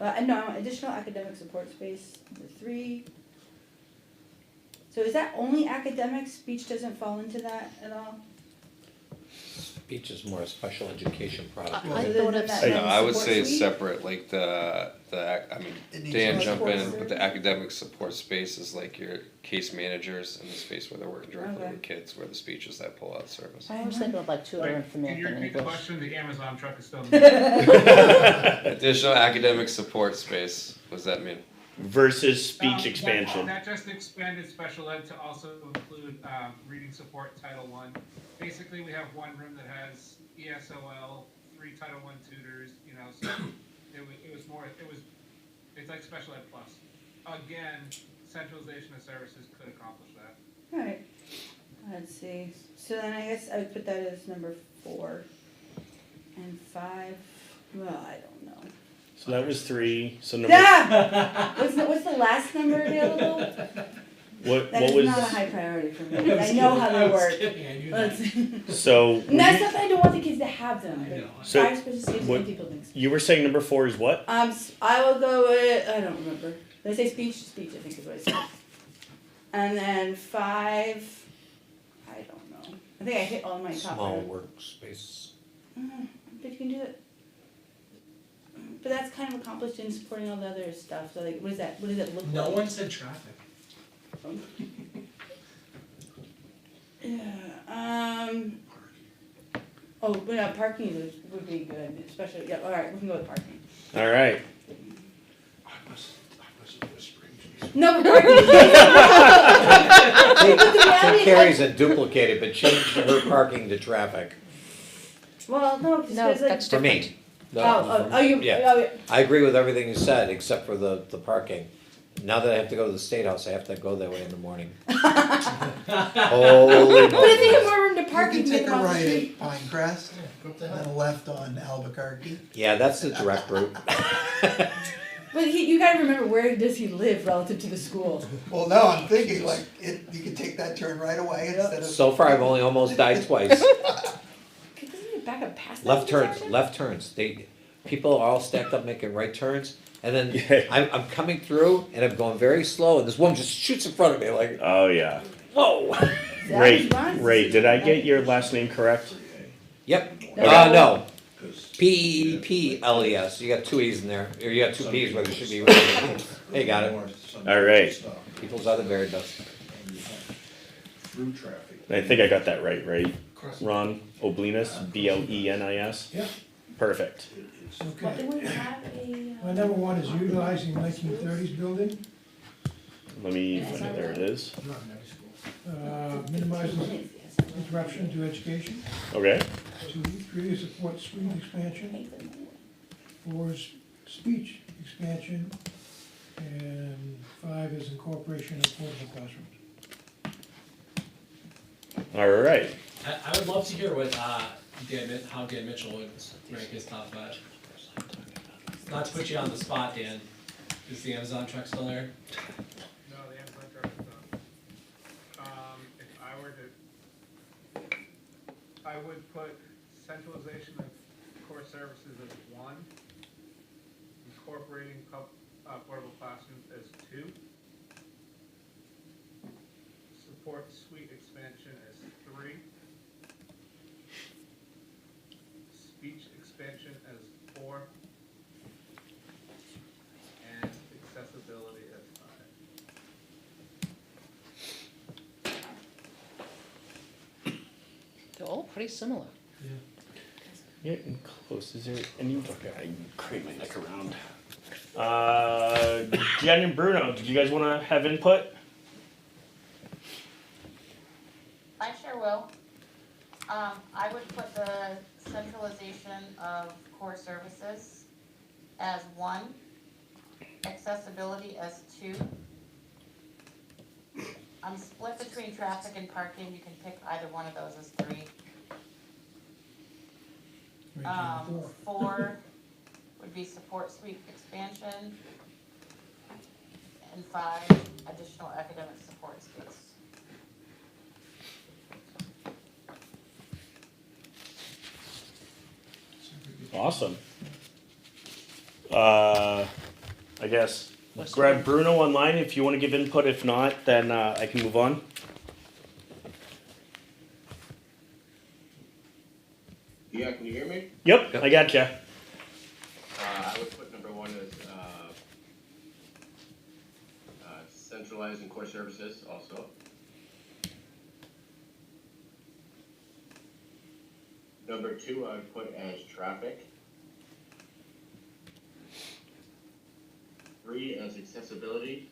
no, additional academic support space, number 3. So is that only academic, speech doesn't fall into that at all? Speech is more a special education product. I So thought then of that- saying- No, I would support say it's suite? separate, like I mean, It needs Dan to- jump in, Support but the academic support space is like your case managers and the space where they're working directly Okay. with kids, where the speech is that pull-out service. I was thinking of like tutoring Wait, for me can you in repeat the English. question? The Amazon truck is still. Additional academic support space, what does that mean? Versus speech That- expansion. That just expanded special ed to also include, reading support, Title I. Basically, we have one room that has ESOL, 3 Title I tutors, you know, so it's like special ed plus. Again, centralization of services could accomplish that. Alright, let's see, so then I guess I would put that as number 4. And 5, well, I don't know. So that was 3. So number Ah! What's the last number available? what That is was not a high priority for me, I know how they work. Let's- so And that's not that I don't want the kids to have them, I know. but So, fire special safety what- and people things. you were saying number 4 is what? I will go with, I don't remember, did I say speech? Speech, I think is what I said. And then 5, I don't know, I think I hit all my top. Small ones. workspace. But you can do it. But that's kind of accomplished in supporting all the other stuff, so like, what does that look like? No one said traffic. Yeah, oh, but no, parking would be good, especially, yeah, alright, we can go with parking. All right. I wasn't whispering to you. No, but parking. But the reality Take is, Carrie's and duplicate it, but change her parking to traffic. well, no, because No, like. that's For different. me. Yeah. I agree with everything you said, except for the parking. Now that I have to go to the State House, I have to go that way in the morning. Holy But if they have moly. more room to You park, you can can take get a them off the right street. at Pinecrest, Go up the and hill. then a left on Albuquerque. Yeah, that's the direct route. But you gotta remember, where does he live relative to the school? Well, no, I'm thinking like, you can take that turn right away instead of. So far, I've only almost died twice. Doesn't he back up past that? Left turns. People are all stacked up making right turns, and then Yeah. I'm coming through, and I'm going very slow, and this woman just shoots in front of me, like, Oh yeah. whoa. Ray, Did I get your last name correct? Yep. Okay. No. P-E-P-L-E-S. You got 2 E's in there, or you got 2 P's where there should be one. Hey, got it. All right. People's other very does. Through traffic. I think I got that right? Ron Oblenis, B-L-E-N-I-S? Yeah. Perfect. Well, Okay. do we have a? My number 1 is utilizing 1930s building, Let me find it. There it is. minimizing interruption to education. Okay. 2, create support suite expansion. 4 is speech expansion. And 5 is incorporation of portable classrooms. All right. I would love to hear what, how Dan Mitchell would rank his top 5. Not to put you on the spot, Dan, is the Amazon truck still there? No, the Amazon truck is not. If I were to, I would put centralization of core services as 1, incorporating portable classrooms as 2, support suite expansion as 3, speech expansion as 4, and accessibility as 5. They're all pretty similar. Getting close. Is there any? Okay, I can crane my neck around. Jen and Bruno, did you guys want to have input? I sure will. I would put the centralization of core services as 1, accessibility as 2. I'm split between traffic and parking, you can pick either one of those as 3. 4 would be support suite expansion, and 5, additional academic support space. Awesome. I guess grab Bruno online if you want to give input. If not, then I can move on. Yeah, can you hear me? Yep, I gotcha. I would put number 1 as centralizing core services also. Number 2, I would put as traffic. 3 as accessibility.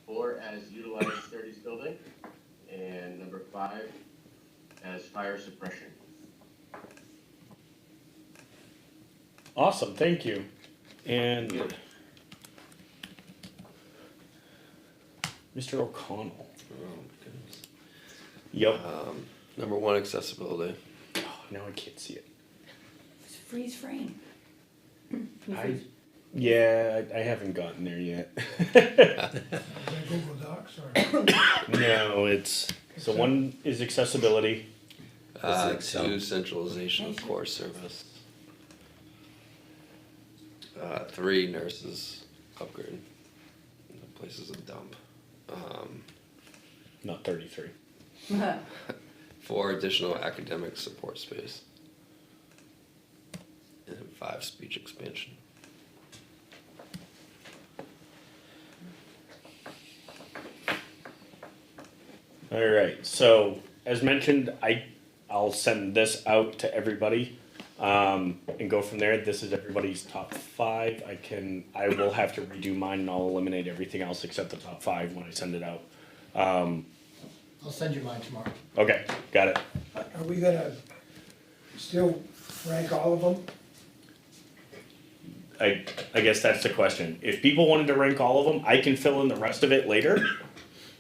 4 as utilized studies building. And number 5 as fire suppression. Awesome, thank you. And Mr. O'Connell. Oh, goodness. Yep. Number 1, accessibility. Oh, now I can't see it. It's freeze frame. Yeah, I haven't gotten there yet. Is that Google Docs or? No, it's so 1 is accessibility. 2, centralization of core service. 3, nurses upgrade. The place is a dump. Not 33. 4, additional academic support space. And 5, speech expansion. All right. So as mentioned, I'll send this out to everybody, and go from there. This is everybody's top 5. I will have to redo mine, and I'll eliminate everything else except the top 5 when I send it out. I'll send you mine tomorrow. Okay, got it. Are we gonna still rank all of them? I guess that's the question. If people wanted to rank all of them, I can fill in the rest of it later,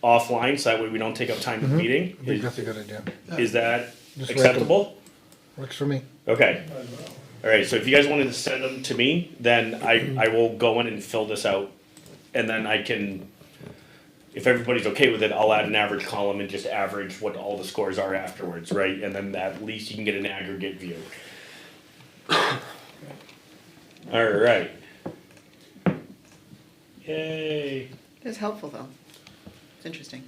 offline, so that way we don't take up time in the meeting. I think that's a good idea. Is that Just acceptable? Works for me. Okay. All right, so if you guys wanted to send them to me, then I will go in and fill this out. And then I can, if everybody's okay with it, I'll add an average column and just average what all the scores are afterwards, right? And then at least you can get an aggregate view. All right. Yay. It's helpful, though. It's interesting.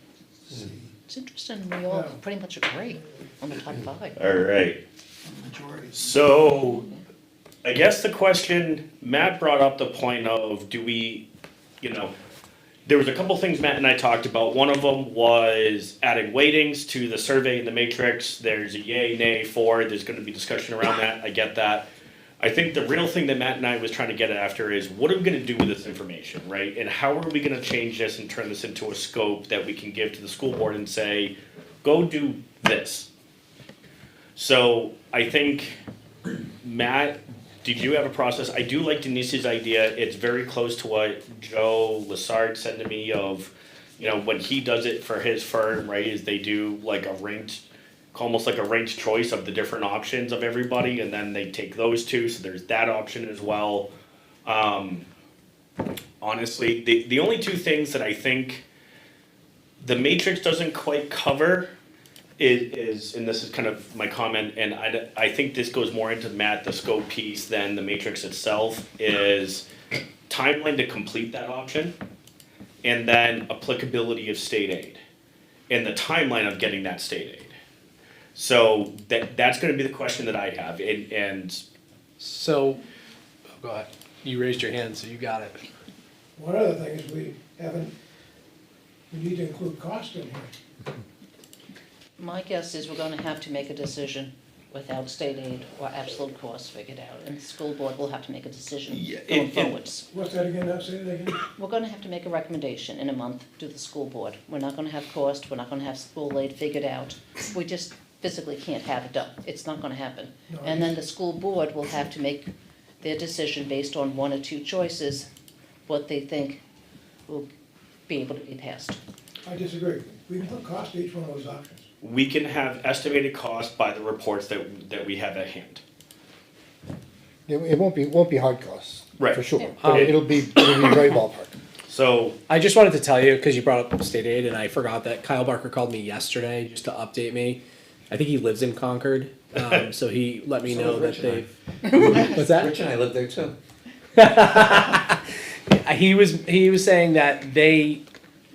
It's interesting, we all pretty much agree on the top 5. All right. So, I guess the question, Matt brought up the point of, do we, there was a couple things Matt and I talked about. One of them was adding weightings to the survey in the matrix. There's a yay, nay, for, there's gonna be discussion around that, I get that. I think the real thing that Matt and I was trying to get after is, what are we gonna do with this information, right? And how are we gonna change this and turn this into a scope that we can give to the school board and say, go do this? So I think, Matt, did you have a process? I do like Denise's idea. It's very close to what Joe Lassard said to me of, when he does it for his firm, right, is they do like a ranked, almost like a ranked choice of the different options of everybody, and then they take those 2, so there's that option as well. Honestly, the only 2 things that I think the matrix doesn't quite cover is, and this is kind of my comment, and I think this goes more into Matt, the scope piece, than the matrix itself, is timeline to complete that option, and then applicability of state aid, and the timeline of getting that state aid. So that's gonna be the question that I have, and So, go ahead. You raised your hand, so you got it. One other thing is we need to include cost in here. My guess is we're gonna have to make a decision without state aid or absolute cost figured out, and the school board will have to make a decision Yeah, going forwards. What's that again, now, say it again? We're gonna have to make a recommendation in a month to the school board. We're not gonna have cost, we're not gonna have school aid figured out. We just physically can't have it done. It's not gonna happen. No, And then the school board will have to make their decision based on one or two choices, what they think will be able to be passed. I disagree. We can put cost to each one of those options. We can have estimated cost by the reports that we have at hand. It won't be hard costs, Right. for sure, Yeah. but it'll be very ballpark. So, I just wanted to tell you, because you brought up state aid, and I forgot that Kyle Barker called me yesterday just to update me. I think he lives in Concord, so he let me So know does that Rich they've. What's that? Rich and I live there too. He was saying that they,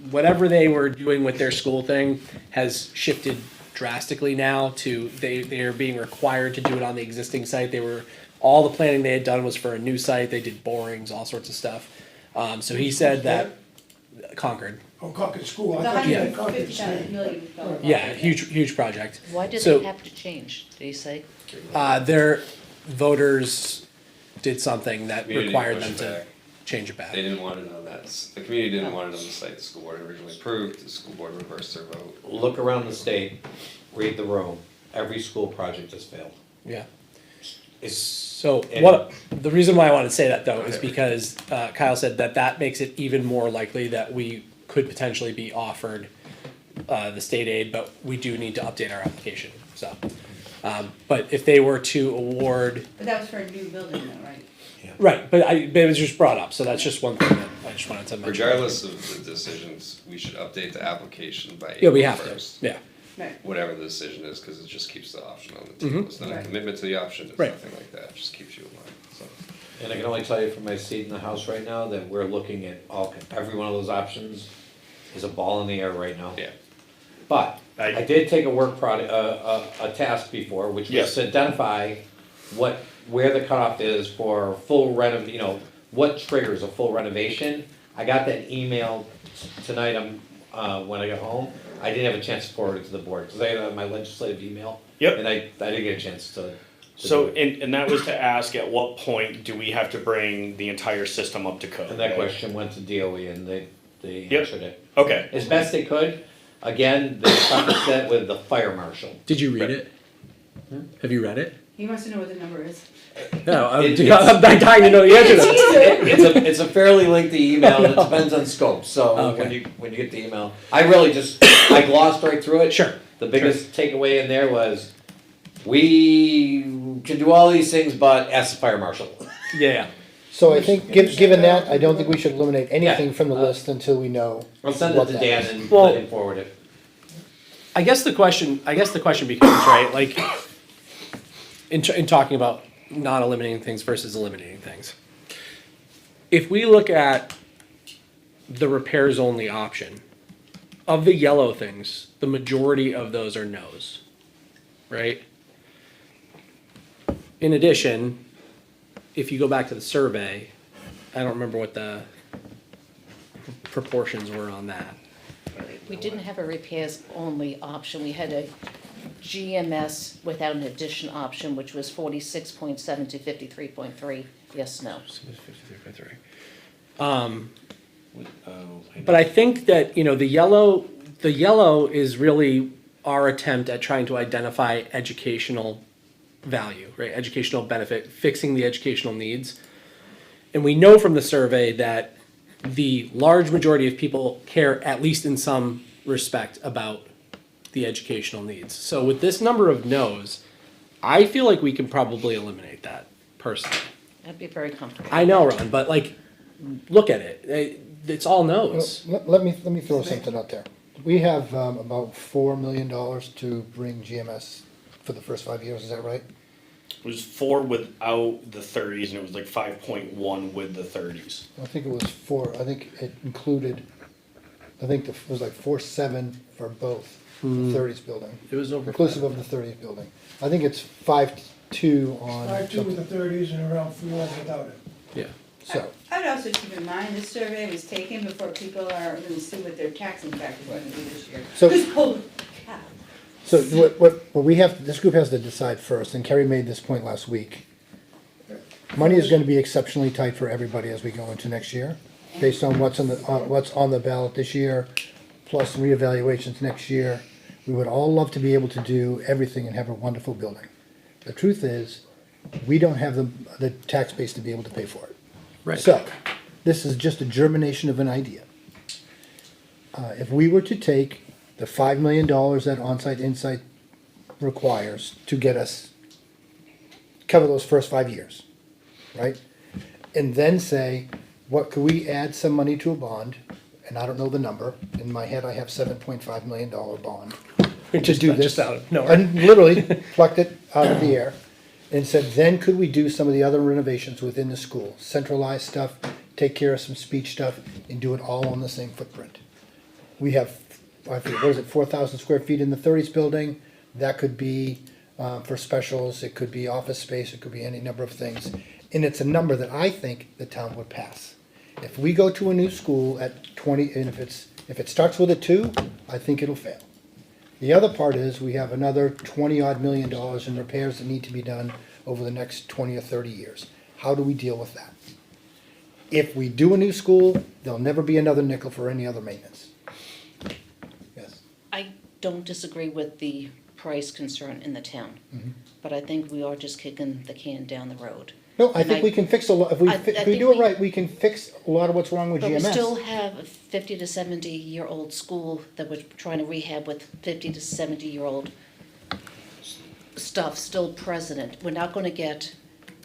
whatever they were doing with their school thing has shifted drastically now to they are being required to do it on the existing site. All the planning they had done was for a new site. They did borings, all sorts of stuff. So he said that Concord. Oh, Concord School, I The thought you hundred had Concord fifty State. million dollar. Yeah, huge project. Why did So- they have to change, did he say? Their voters did something that Community required pushed them to back. change it back. They didn't want it on that, the community didn't want it on the site the school board originally approved, the school board reversed their vote. Look around the state, read the room, every school project has failed. Yeah. It's, So And- the reason why I want to say that though is because Kyle said that makes it even more likely that we could potentially be offered the state aid, but we do need to update our application. So, but if they were to award, But that was for a new building though, right? right? But it was just brought up, so that's just one thing that I just wanted to mention. Regardless of the decisions, we should update the application by Yeah, we April have to. 1st. Yeah. Right. Whatever the decision is, cause it just keeps the option on the table, it's not a Right. commitment to the option, it's Right. nothing like that, it just keeps you in line, so. and I can only tell you from my seat in the house right now that we're looking at every one of those options is a ball in the air right now. Yeah. But I did take a work product, a task before, which was to identify where the cutoff is for full what triggers a full renovation. I got that email tonight, when I got home. I didn't have a chance to forward it to the board, because I had my legislative email. Yep. And I didn't get a chance to. so, do it. and that was to ask, at what point do we have to bring the entire system up to code? And that right? question went to DOE and they Yep. answered it. Okay, As best they could. Again, they prefaced that with the fire marshal. Did you read it? Have you read it? He wants to know what the number is. No, I'm It- I'm dying to know the answer to that. It's a fairly lengthy email, and it depends on scope, so Okay. when you get the email, I glossed right through it. Sure. The biggest takeaway in there was, we can do all these things, but ask the fire marshal. Yeah. So I think, given that, I don't think we should eliminate anything from the list until we know I'll send it what to that Dan is. and Well- let him forward it. I guess the question becomes, right, like, in talking about not eliminating things versus eliminating things. If we look at the repairs only option, of the yellow things, the majority of those are no's, right? In addition, if you go back to the survey, I don't remember what the proportions were on that. We didn't have a repairs only option, we had a GMS without an addition option, which was 46.7 to 53.3, yes, no. But I think that, the yellow is really our attempt at trying to identify educational value, right? Educational benefit, fixing the educational needs. And we know from the survey that the large majority of people care, at least in some respect, about the educational needs. So with this number of no's, I feel like we can probably eliminate that personally. I'd be very comfortable. I know, Ron, but look at it. It's all no's. Let me throw something out there. We have about $4 million to bring GMS for the first 5 years, is that right? it was 4 without the 30s, and it was like 5.1 with the 30s. I think it was 4, I think it included, it was like 4.7 for both, the 30s building. It was over. Inclusive of the 30s building. I think it's 5.2 on. 5.2 with the 30s and around 4 without it. Yeah. So, I would also keep in mind, this survey was taken before people are gonna see what their tax impact is gonna be this year. So- Because holy cow. So what we have, this group has to decide first, and Kerry made this point last week. Money is gonna be exceptionally tight for everybody as we go into next year, based on what's on the ballot this year, plus reevaluations next year. We would all love to be able to do everything and have a wonderful building. The truth is, we don't have the tax base to be able to pay for it. Right. So, this is just a germination of an idea. If we were to take the $5 million that onsite insight requires to get us, cover those first 5 years, right? And then say, what could we add some money to a bond? And I don't know the number. In my head, I have $7.5 million bond to do this. Just out of nowhere. And literally plucked it out of the air and said, then could we do some of the other renovations within the school? Centralize stuff, take care of some speech stuff, and do it all on the same footprint. We have, I forget, what is it, 4,000 square feet in the 30s building? That could be for specials, it could be office space, it could be any number of things. And it's a number that I think the town would pass. If we go to a new school at 20, and if it starts with a 2, I think it'll fail. The other part is we have another $20-odd million in repairs that need to be done over the next 20 or 30 years. How do we deal with that? If we do a new school, there'll never be another nickel for any other maintenance. Yes. I don't disagree with the price concern in the town, Mhm. but I think we are just kicking the can down the road. No, I And think we can fix a lot, if we, I if we think do it we- right, we can fix a lot of what's wrong with But we GMS. still have a 50 to 70-year-old school that we're trying to rehab with 50 to 70-year-old stuff still present. We're not gonna get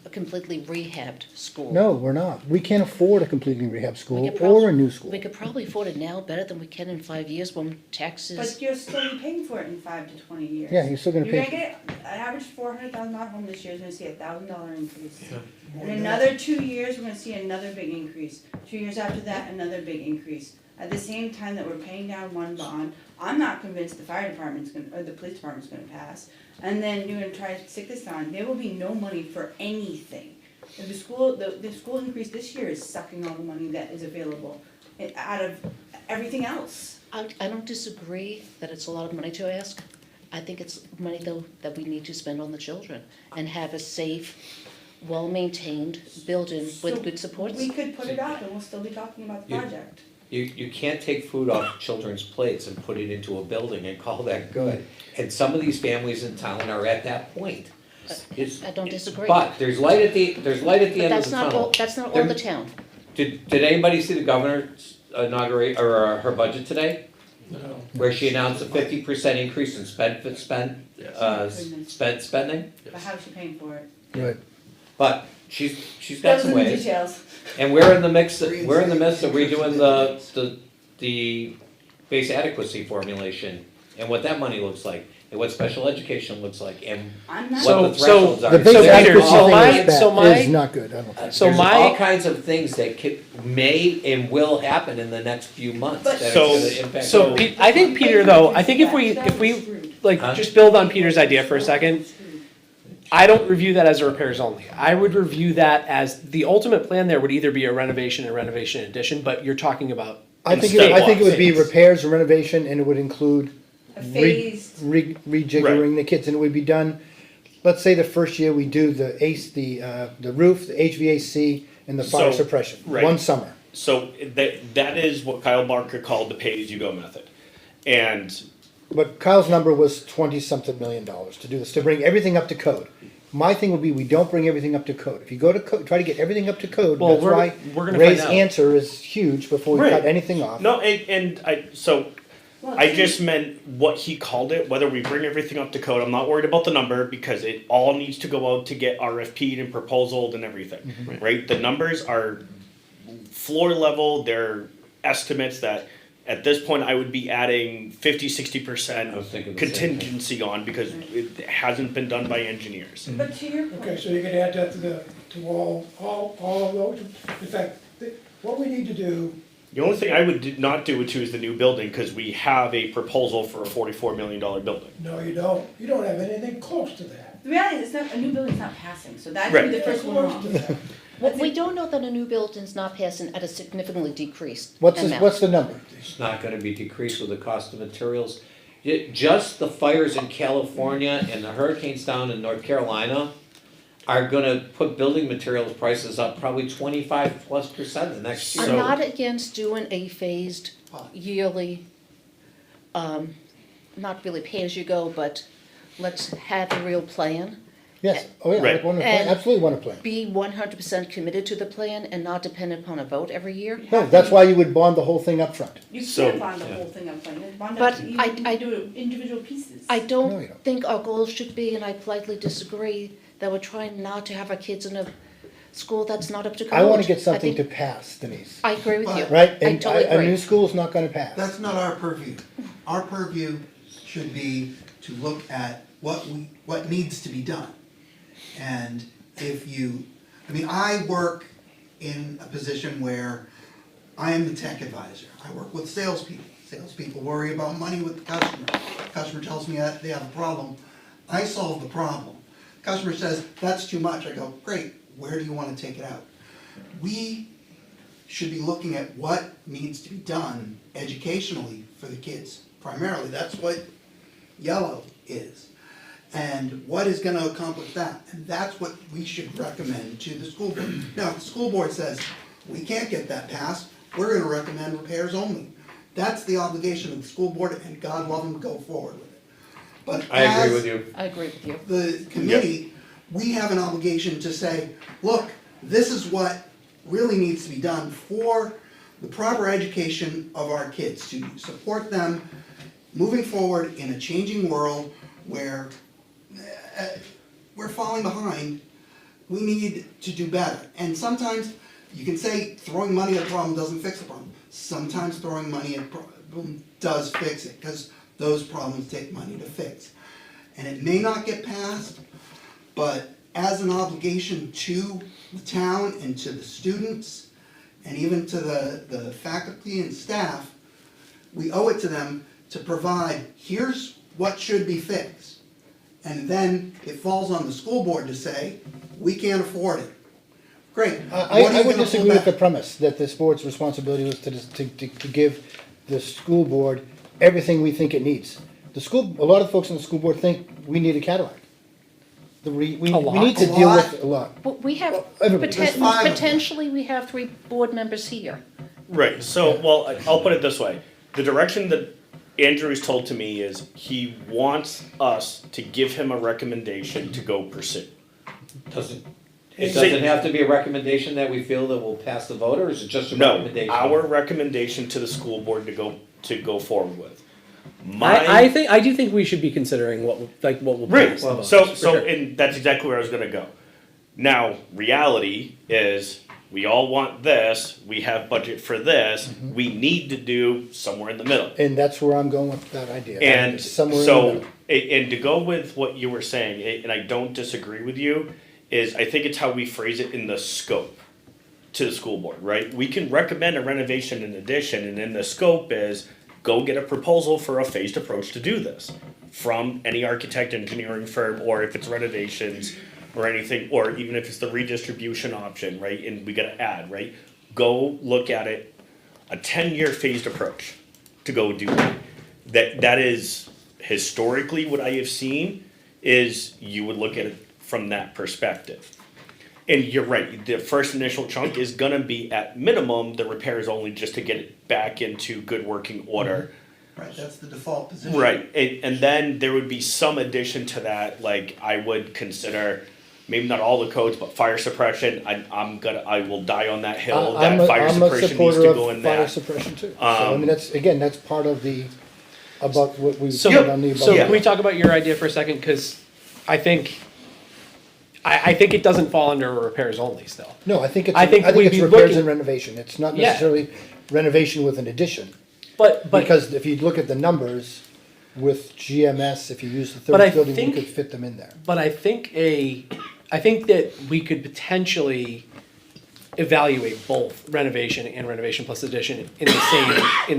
a completely rehabbed school. No, we're not. We can't afford a completely rehab We school could or a prob- new school. We could probably afford it now better than we can in 5 years when taxes. But you're still paying for it in 5 to 20 years. Yeah, you're still gonna You're pay gonna get an average $400,000 home this year is gonna see a $1,000 increase. In another 2 years, we're gonna see another big increase. 2 years after that, another big increase. At the same time that we're paying down one bond, I'm not convinced the fire department's gonna, or the police department's gonna pass. And then you're gonna try to stick this on, there will be no money for anything. If the school increase this year is sucking all the money that is available out of everything else. I don't disagree that it's a lot of money to ask. I think it's money though that we need to spend on the children and have a safe, well-maintained building with So good support. We could put it up and we'll still be talking about the You- project. You can't take food off children's plates and put it into a building and call that good. And some of these families in town are at that point. It's- I don't disagree. But there's light at the, But end of that's the not tunnel. all, that's not all There- the town. Did anybody see the governor's inaugurate, or her budget today? No. Where she announced a 50% increase in spending? But how's she paying for it? Right. But she's got Those some are the ways. details. And we're in the midst of redoing the base adequacy formulation and what that money looks like and what special education looks like and I'm not. what the So- thresholds are. The base So there's adequacy all thing kinds- is so bad, my- is not good, I don't think. So there's my- all kinds of things that may and will happen in the next few months But- that So- are gonna impact. So I think Peter though, I think if we like Huh? just build on Peter's idea for a second, I don't review that as a repairs only. I would review that as the ultimate plan there would either be a renovation and renovation addition, but you're talking about. I think Instead it would be phase. repairs and renovation, and it would include A phased, rejiggering the kids, and it would be done, let's say the first year we do the roof, the HVAC, and the fire So, suppression, right. one summer. So that is what Kyle Barker called the pay-as-you-go method. And But Kyle's number was 20-something million dollars to do this, to bring everything up to code. My thing would be, we don't bring everything up to code. If you go to try to get everything up to code, Well, that's we're- why we're gonna Ray's find out. answer is huge before we Right. cut anything off. no, so well, I just meant what he called it, whether we bring everything up to code. I'm not worried about the number because it all needs to go out to get RFP'd and proposal and everything, right? The numbers are floor level, they're estimates that at this point I would be adding 50-60% I was thinking the same thing. contingency on because it hasn't been done by engineers. but to your point. Okay, so you can add that to all of those. In fact, what we need to do, The only thing I would not do it to is the new building because we have a proposal for a $44 million building. no, you don't have anything close to that. The reality is, a new building's not passing, so that's gonna be the first one Close to wrong. that. Well, we don't know that a new building's not passing at a significantly decreased What's amount. the number? It's not gonna be decreased with the cost of materials Just the fires in California and the hurricanes down in North Carolina are gonna put building materials prices up probably 25+% the next year. I'm not against doing a phased yearly, not really pay as you go, but let's have a real plan. Yes, oh yeah, Right. I want to plan, And- absolutely want to plan. Be 100% committed to the plan and not dependent upon a vote every year. No, that's why you would bond the whole thing up front. You So- can't bond the whole thing up front, you bond But up, you I- do it individual pieces. I No, you don't don't. think our goal should be, and I politely disagree, that we're trying not to have our kids in a school that's not up to code. I want to get something to think- pass, Denise, I agree with you. right? I And totally a new agree. school's not gonna pass. That's not our purview. Our purview should be to look at what needs to be done. And I work in a position where I am the tech advisor. I work with salespeople. Salespeople worry about money with the customer. Customer tells me that they have a problem. I solve the problem. Customer says, that's too much. I go, great, where do you want to take it out? We should be looking at what needs to be done educationally for the kids. Primarily, that's what yellow is. And what is gonna accomplish that? And that's what we should recommend to the school board. Now, if the school board says, we can't get that passed, we're gonna recommend repairs only. That's the obligation of the school board, and God love them, go forward with it. But I agree as with you. I agree with you. the committee, we have an obligation to say, look, this is what really needs to be done for the proper education of our kids, to support them moving forward in a changing world where we're falling behind. We need to do better. And sometimes you can say throwing money at a problem doesn't fix the problem. Sometimes throwing money at a problem does fix it, because those problems take money to fix. And it may not get passed, but as an obligation to the town and to the students, and even to the faculty and staff, we owe it to them to provide, here's what should be fixed. And then it falls on the school board to say, we can't afford it. Great. I would disagree with the premise that this board's responsibility was to give the school board everything we think it needs. A lot of folks on the school board think we need a Cadillac. We need to deal with a lot. But we have, everybody. There's 5 of them. potentially, we have 3 board members here. Right, so, well, I'll put it this way. The direction that Andrew's told to me is he wants us to give him a recommendation to go pursue. It doesn't have to be a recommendation that we feel that will pass the vote, or is it just a No, recommendation? our recommendation to the school board to go forward with. I do think we should be considering what will Right, pass the vote, so, for so, sure. and that's exactly where I was gonna go. Now, reality is, we all want this, we have budget for this, Mm-hmm. we need to do somewhere in the middle. And that's where I'm going with that idea. And Somewhere in the so, middle. and to go with what you were saying, and I don't disagree with you, is I think it's how we phrase it in the scope to the school board, right? We can recommend a renovation and addition, and in the scope is, go get a proposal for a phased approach to do this from any architect, engineering firm, or if it's renovations or anything, or even if it's the redistribution option, right? And we gotta add, right? Go look at it, a 10-year phased approach to go do that. That is historically what I have seen is you would look at it from that perspective. And you're right, the first initial chunk is gonna be at minimum, the repairs only just to get it back into good working order. Right, that's the default position. Right, and then there would be some addition to that, like I would consider, maybe not all the codes, but fire suppression, I will die on that hill, I'm that a- fire I'm a suppression needs supporter to of go in fire that. suppression too. So, I mean, that's part of about what we So, said on the. so Yeah. can we talk about your idea for a second? Because I think it doesn't fall under repairs only still. No, I think it's we'd it's be repairs looking- and renovation. It's not Yeah. necessarily renovation with an addition. But Because if you look at the numbers with GMS, if you use the But I third building, you think- could fit them in there. But I think that we could potentially evaluate both renovation and renovation plus addition in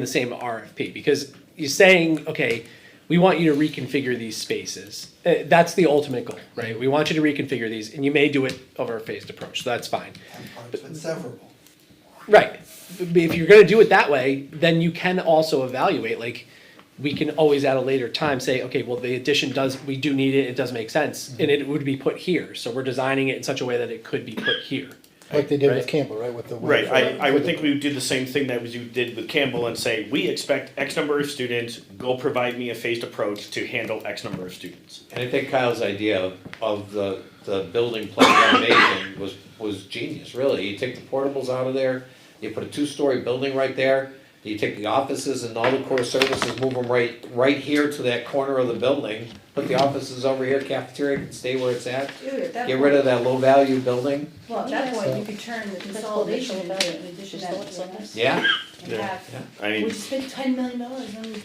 the same RFP, because you're saying, okay, we want you to reconfigure these spaces. That's the ultimate goal, right? We want you to reconfigure these, and you may do it over a phased approach, so that's fine. And parts with severable. Right. But if you're gonna do it that way, then you can also evaluate, like, we can always at a later time say, okay, well, the addition we do need it, it does make sense, and it would be put here, so we're designing it in such a way that it could be put here. Like they did with Right. Campbell, right, with the. Right, I would think we would do the same thing that you did with Campbell and say, we expect X number of students, go provide me a phased approach to handle X number of students. And I think Kyle's idea of the building plan renovation was genius, really. You take the portables out of there, you put a 2-story building right there, you take the offices and all the core services, move them right here to that corner of the building, put the offices over here, cafeteria can stay where it's at, Dude, at that get rid of point, that low-value building. well, at that point, you could turn the consolidation into about it. an addition Just to thought so nice. Yeah, and Yeah. have, I we mean, spent $10 million on this.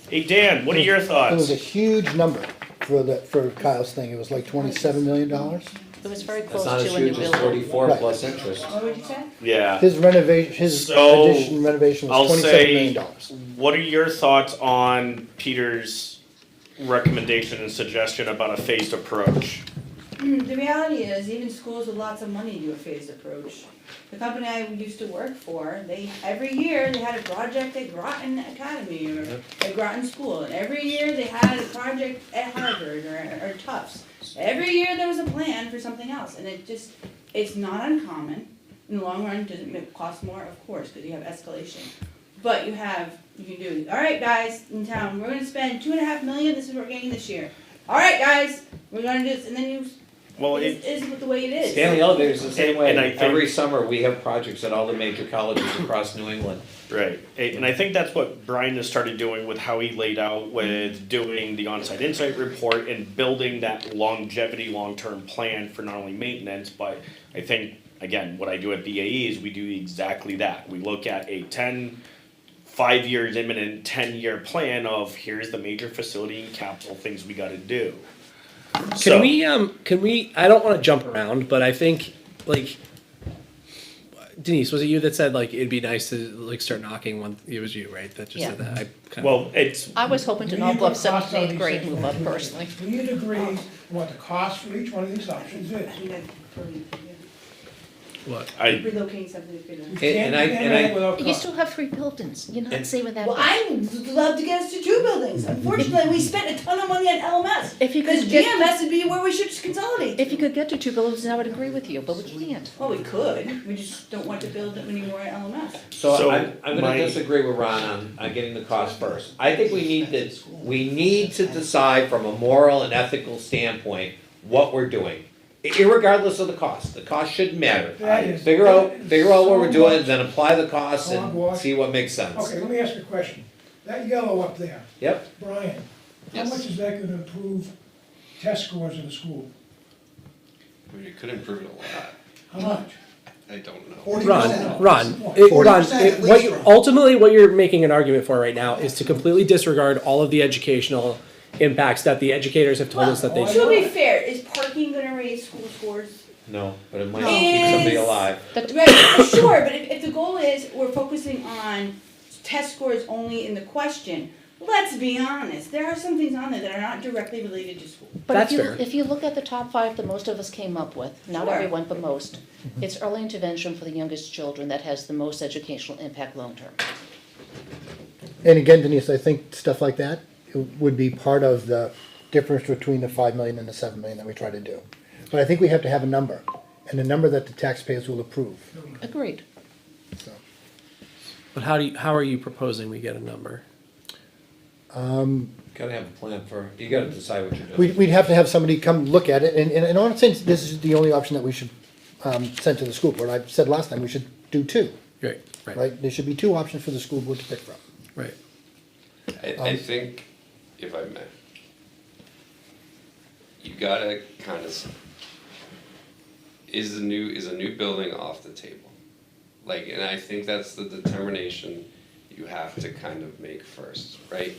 hey Dan, what are your It was a thoughts? huge number for Kyle's thing, it was like $27 million. It was very that's close not as to a new huge as building. 44 Right. plus interest. What would you say? Yeah, His renovation, his So, addition renovation I'll was $27 say- million. what are your thoughts on Peter's recommendation and suggestion about a phased approach? The reality is, even schools with lots of money do a phased approach. The company I used to work for, every year they had a project at Groton Academy or at Groton School, and every year they had a project at Harvard or Tufts. Every year there was a plan for something else, and it's not uncommon. In the long run, does it cost more? Of course, because you have escalation. But you can do, all right, guys, in town, we're gonna spend $2.5 million, this is what we're getting this year. All right, guys, we're gonna do this, and then Well, it is the way it is. Stanley Elevator's the same way. And I think- Every summer, we have projects at all the major colleges across New England. Right, and I think that's what Brian has started doing with how he laid out with doing the on-site insight report and building that longevity, long-term plan for not only maintenance, but I think, again, what I do at BAE is we do exactly that. We look at a 5 years imminent, 10-year plan of here's the major facility and capital things we gotta do. So- Can we, I don't wanna jump around, but I think, like, Denise, was it you that said, like, it'd be nice to, like, start knocking one, it was you, right, that just said Yeah. that? I kinda- Well, it's, I was hoping to We knock need to off put seventh costs and on eighth these grade, things. move up personally. We need to agree what the cost for each one of these options is. What? Relocating something is good. You can't do anything without You cost. still have 3 buildings, you're not saving that Well, much. I would love to get us to 2 buildings. Unfortunately, we spent a ton of money on LMS. If you Because could get- GMS would be where we should consolidate. If you could get to 2 buildings, I would agree with you, but we can't. Well, we could, we just don't want to build it anymore at LMS. So I'm my- gonna disagree with Ron on getting the cost first. I think we need to decide from a moral and ethical standpoint what we're doing. Irregardless of the cost shouldn't matter. That is- Figure out what we're so doing, much then apply the costs and hogwash. see what makes sense. Okay, let me ask you a question. That yellow up there, Yep, Brian, how Yes. much is that gonna improve test scores in the school? I mean, it could improve it a lot. How much? I don't know. 40%. Ron, 40% at least, Ron. ultimately, what you're making an argument for right now is to completely disregard all of the educational impacts that the educators have told us that they Well, should. To be fair, is parking gonna raise school scores? no, but it might No. keep somebody Is- alive. Right, sure, but if the goal is we're focusing on test scores only in the question, let's be honest, there are some things on there that are not directly related to school. But That's if you, fair. if you look at the top 5 that most of us came up with, not Sure. everyone, but most, it's early intervention for the youngest children that has the most educational impact long-term. And again, Denise, I think stuff like that would be part of the difference between the 5 million and the 7 million that we try to do. But I think we have to have a number, and a number that the taxpayers will approve, Agreed. so. But how are you proposing we get a number? Gotta have a plan you gotta decide what you're doing. We'd have to have somebody come look at it, and in all sense, this is the only option that we should send to the school board. I said last time, we should do 2, Right. right? There should be 2 options for the school board to pick from. Right. I think, if I may, you gotta kind of, is a new building off the table? Like, and I think that's the determination you have to kind of make first, right?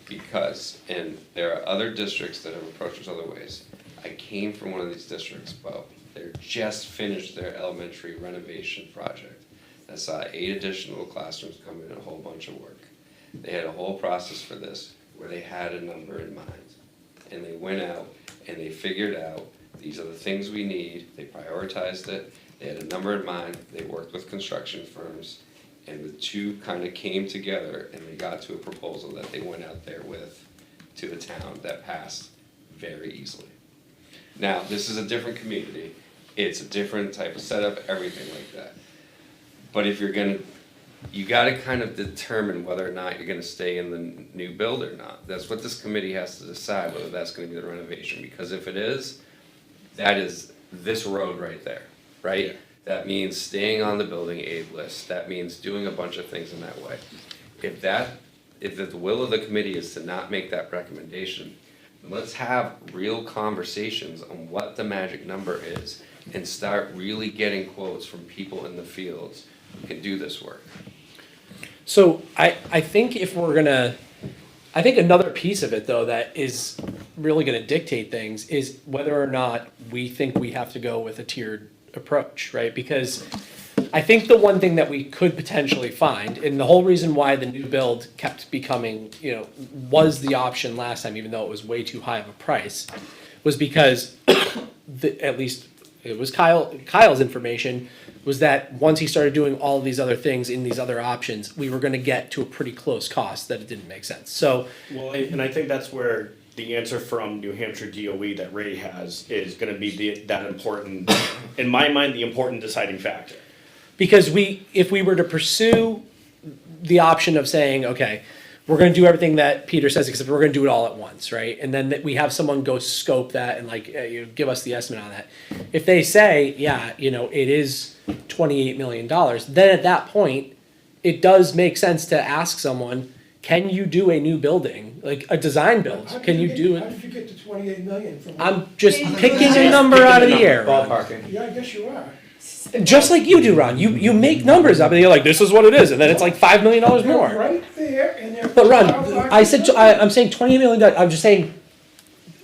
Because, and there are other districts that have approached us other ways. I came from one of these districts, but they're just finished their elementary renovation project. That saw 8 additional classrooms come in and a whole bunch of work. They had a whole process for this where they had a number in mind. And they went out and they figured out, these are the things we need, they prioritized it, they had a number in mind, they worked with construction firms, And the two kind of came together and they got to a proposal that they went out there with to the town that passed very easily. Now, this is a different community, it's a different type of setup, everything like that. But if you're gonna, you gotta kind of determine whether or not you're gonna stay in the new build or not. That's what this committee has to decide, whether that's gonna be the renovation, because if it is, that is this road right there, right? Yeah. That means staying on the building aid list, that means doing a bunch of things in that way. If the will of the committee is to not make that recommendation, let's have real conversations on what the magic number is and start really getting quotes from people in the fields who can do this work. So I think if we're gonna, I think another piece of it though that is really gonna dictate things is whether or not we think we have to go with a tiered approach, right? Because I think the one thing that we could potentially find, and the whole reason why the new build kept becoming, was the option last time, even though it was way too high of a price, was because at least it was Kyle's information, was that once he started doing all of these other things in these other options, we were gonna get to a pretty close cost that it didn't make sense. So, Well, and I think that's where the answer from New Hampshire DOE that Ray has is gonna be that important, in my mind, the important deciding factor. because if we were to pursue the option of saying, okay, we're gonna do everything that Peter says, except we're gonna do it all at once, right? And then we have someone go scope that and give us the estimate on that. If they say, yeah, it is $28 million, then at that point, it does make sense to ask someone, can you do a new building, like a design build? Can you do How it? did you get to 28 million from? I'm just picking a number out of the air. Ballparking. Yeah, I guess you are. Just like you do, Ron. You make numbers up and you're like, this is what it is, and then it's like $5 million They're more. right there, and they're. But Ron, I'm saying $28 million. I'm just saying,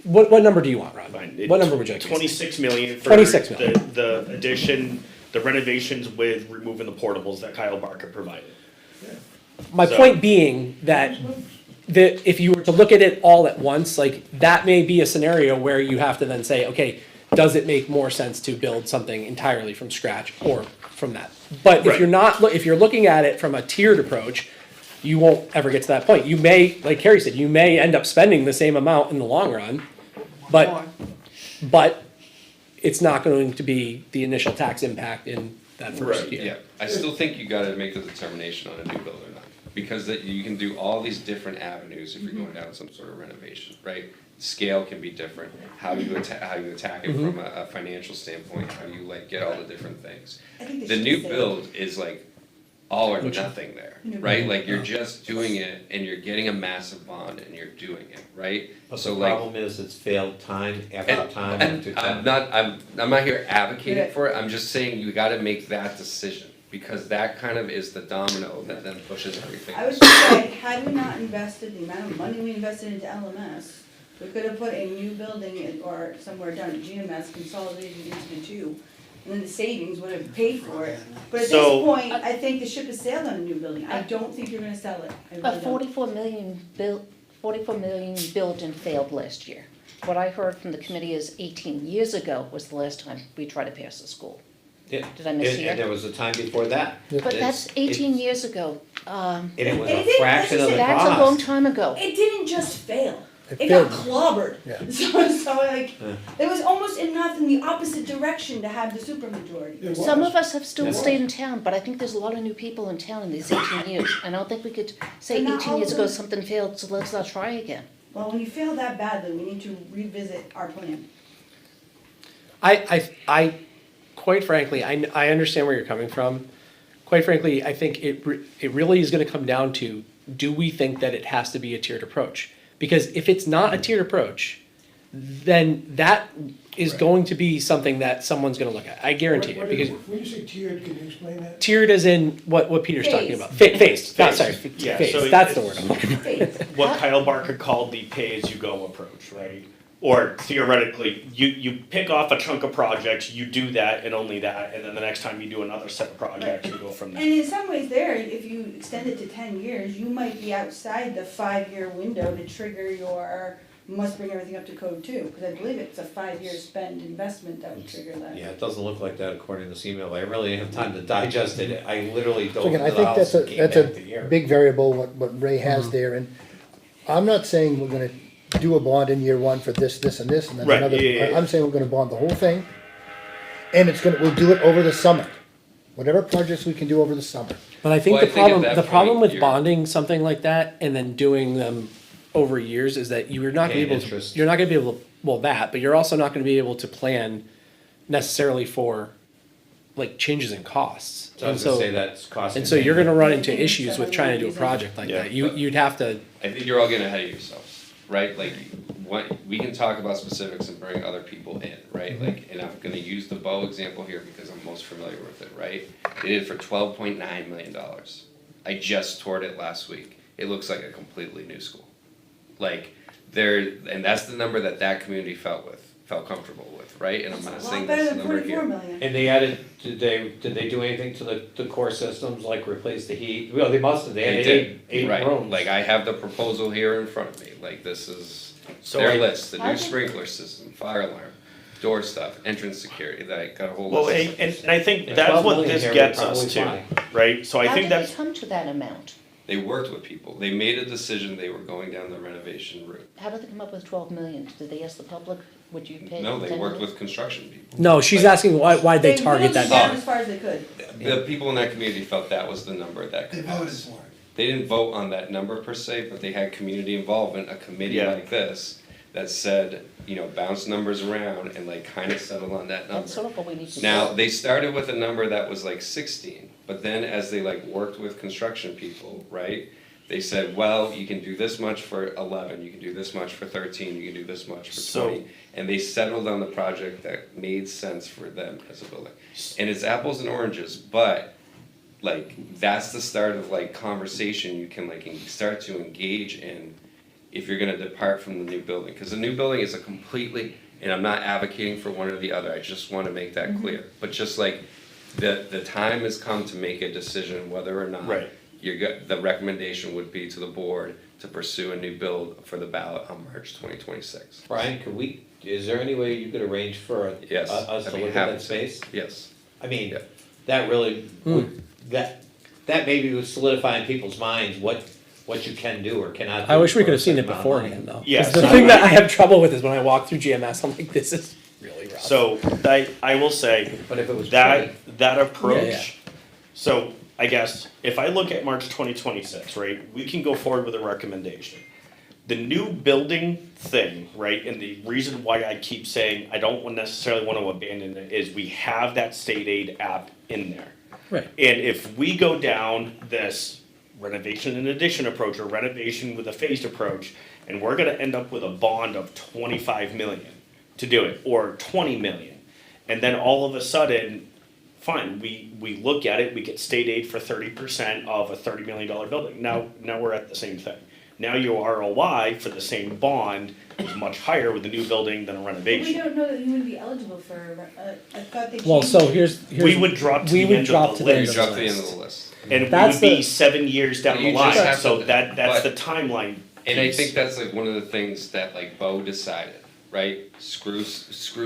what number do you want, Ron? Fine. What number would you like? 26 million for 26 million. the addition, the renovations with removing the portables that Kyle Barker provided. My So- point being that if you were to look at it all at once, like that may be a scenario where you have to then say, okay, does it make more sense to build something entirely from scratch or from that? But if Right. you're not, if you're looking at it from a tiered approach, you won't ever get to that point. You may, like Carrie said, you may end up spending the same amount in the long run, but it's not going to be the initial tax impact in that first Right, year. Yeah, I still think you gotta make the determination on a new build or not, because you can do all these different avenues if you're going down some sort of renovation, right? Scale can be different, how you attack it from a financial standpoint, how you get all the different things. I think The they new should say- build is all or nothing there, right? Like you're just doing it and you're getting a massive bond and you're doing it, right? But So the problem is it's failed time after time after and time. I'm not here advocating Yeah. for it, I'm just saying you gotta make that decision, because that kind of is the domino that then pushes everything. I was just saying, had we not invested the amount of money we invested into LMS, we could have put a new building or somewhere down at GMS, consolidated into the two, and then the savings would have paid for it. But at this So- point, I think the ship has sailed on a new building, I don't think you're gonna sell it, I A really don't. 44 million built and failed last year. What I heard from the committee is 18 years ago was the last time we tried to pass the school. Yeah. Did I mishear? And there was a time before that. But that's 18 years ago. And it was And a it didn't fraction of the That's a long cost. time ago. It didn't just fail, It it got failed. clobbered. Yeah. Yeah. It was almost enough in the opposite direction to have the supermajority. It Some was. of us have still It stayed in town, but I think there's a lot of new people in town in these 18 years. I don't think we could say But not 18 years ago all of them. something failed, so let's not try again. Well, when you fail that badly, we need to revisit our plan. I quite frankly, I understand where you're coming from. Quite frankly, I think it really is gonna come down to, do we think that it has to be a tiered approach? Because if it's not a tiered approach, then that is going to be something that someone's gonna look at, I guarantee What it, because when you say tiered, can you explain that? tiered as in what Peter's talking Phased. about. Phased, not sorry, Yeah, phased, so that's the it's- word I'm looking for. Faith. What Kyle Barker called the pay-as-you-go approach, right? Or theoretically, you pick off a chunk of projects, you do that and only that, and then the next time you do another set of projects, you go from there. And in some ways there, if you extend it to 10 years, you might be outside the 5-year window to trigger your must bring everything up to code too, because I believe it's a 5-year spend investment that would trigger that. Yeah, it doesn't look like that according to this email, I really didn't have time to digest it, I literally dove So again, into I the think house and came that's back to a here. big variable, what Ray has there, and I'm not saying we're gonna do a bond in year one for this, this, and this, and then Right, another, yeah. I'm saying we're gonna bond the whole thing, and we'll do it over the summer. Whatever projects we can do over the summer. But I think Well, the I think at problem, that the problem point, with you're- bonding something like that and then doing them over years is that you're not gonna be Paying able to, interest. you're not gonna be able to, well, that, but you're also not gonna be able to plan necessarily for like changes in costs. So I was And gonna so- say that's costing. And so you're gonna run into Yeah, issues with trying to do a project like Yeah. that. You'd have to, I think you're all getting ahead of yourselves, right? Like, what, we can talk about specifics and bring other people in, right? Like, and I'm gonna use the Bow example here because I'm most familiar with it, right? They did it for $12.9 million. I just toured it last week. It looks like a completely new school. Like, and that's the number that community felt comfortable with, right? And I'm not It's a saying lot better that's the than number 44 here. million. And they added, did they do anything to the core systems, like replace the heat? Well, they must have, they They had did, eight right, rooms. like I have the proposal here in front of me, like this is So their I- list, the I new think- sprinkler system, fire alarm, door stuff, entrance security, that I got a whole Well, list. and I think Yeah, that's 12 what million this here, gets we're us to, probably right? So I How think did they that's, come to that amount? They worked with people, they made a decision, they were going down the renovation route. How did they come up with 12 million? Did they ask the public, would you pay? No, they 10 worked million? with construction people. no, she's asking why'd they target whittled that it down number? as far as they could. The people in that community felt that was the number that They could voted pass. for it. They didn't vote on that number per se, but they had community involvement, a committee Yeah. like this, that said, bounce numbers around and like kind of settle on that number. That's sort of what we need to do. Now, they started with a number that was like 16, but then as they like worked with construction people, right? They said, well, you can do this much for 11, you can do this much for 13, you can do this much for So- 20. And they settled on the project that made sense for them as a building. And it's apples and oranges, but like, that's the start of like conversation you can like start to engage in if you're gonna depart from the new building. Cause the new building is a completely, and I'm not advocating for one or the other, I just wanna make that clear. But just like, the time has come to make a decision whether or not Right. the recommendation would be to the board to pursue a new build for the ballot on March 2026. Brian, is there any way you could arrange for Yes, us I'd to be look at happy that to. space? Yes. I mean, Yeah. that really, that maybe would solidify in people's minds what you can do or cannot do. I wish we for could a have seen it certain amount of money. beforehand though. Yeah, 'Cause the so- thing that I have trouble with is when I walk through GMS, I'm like, this is really rough. so I will say, But if it was that Yeah. approach, so I guess if I look at March 2026, right, we can go forward with a recommendation. The new building thing, right, and the reason why I keep saying I don't necessarily want to abandon it is we have that state aid app in there. Right. And if we go down this renovation and addition approach or renovation with a phased approach, and we're gonna end up with a bond of 25 million to do it, or 20 million. And then all of a sudden, fine, we look at it, we get state aid for 30% of a $30 million building. Now we're at the same thing. Now your ROI for the same bond is much higher with the new building than a But we renovation. don't know that you would be eligible for, I thought they changed. Well, so here's We would drop to we the would end drop of to the the end You of list. drop the the end of list. the list. And we That's would be the- 7 years down But the you just line, have so to- that's but- the timeline. And I piece. think that's like one of the things that like Bo decided, right? Screw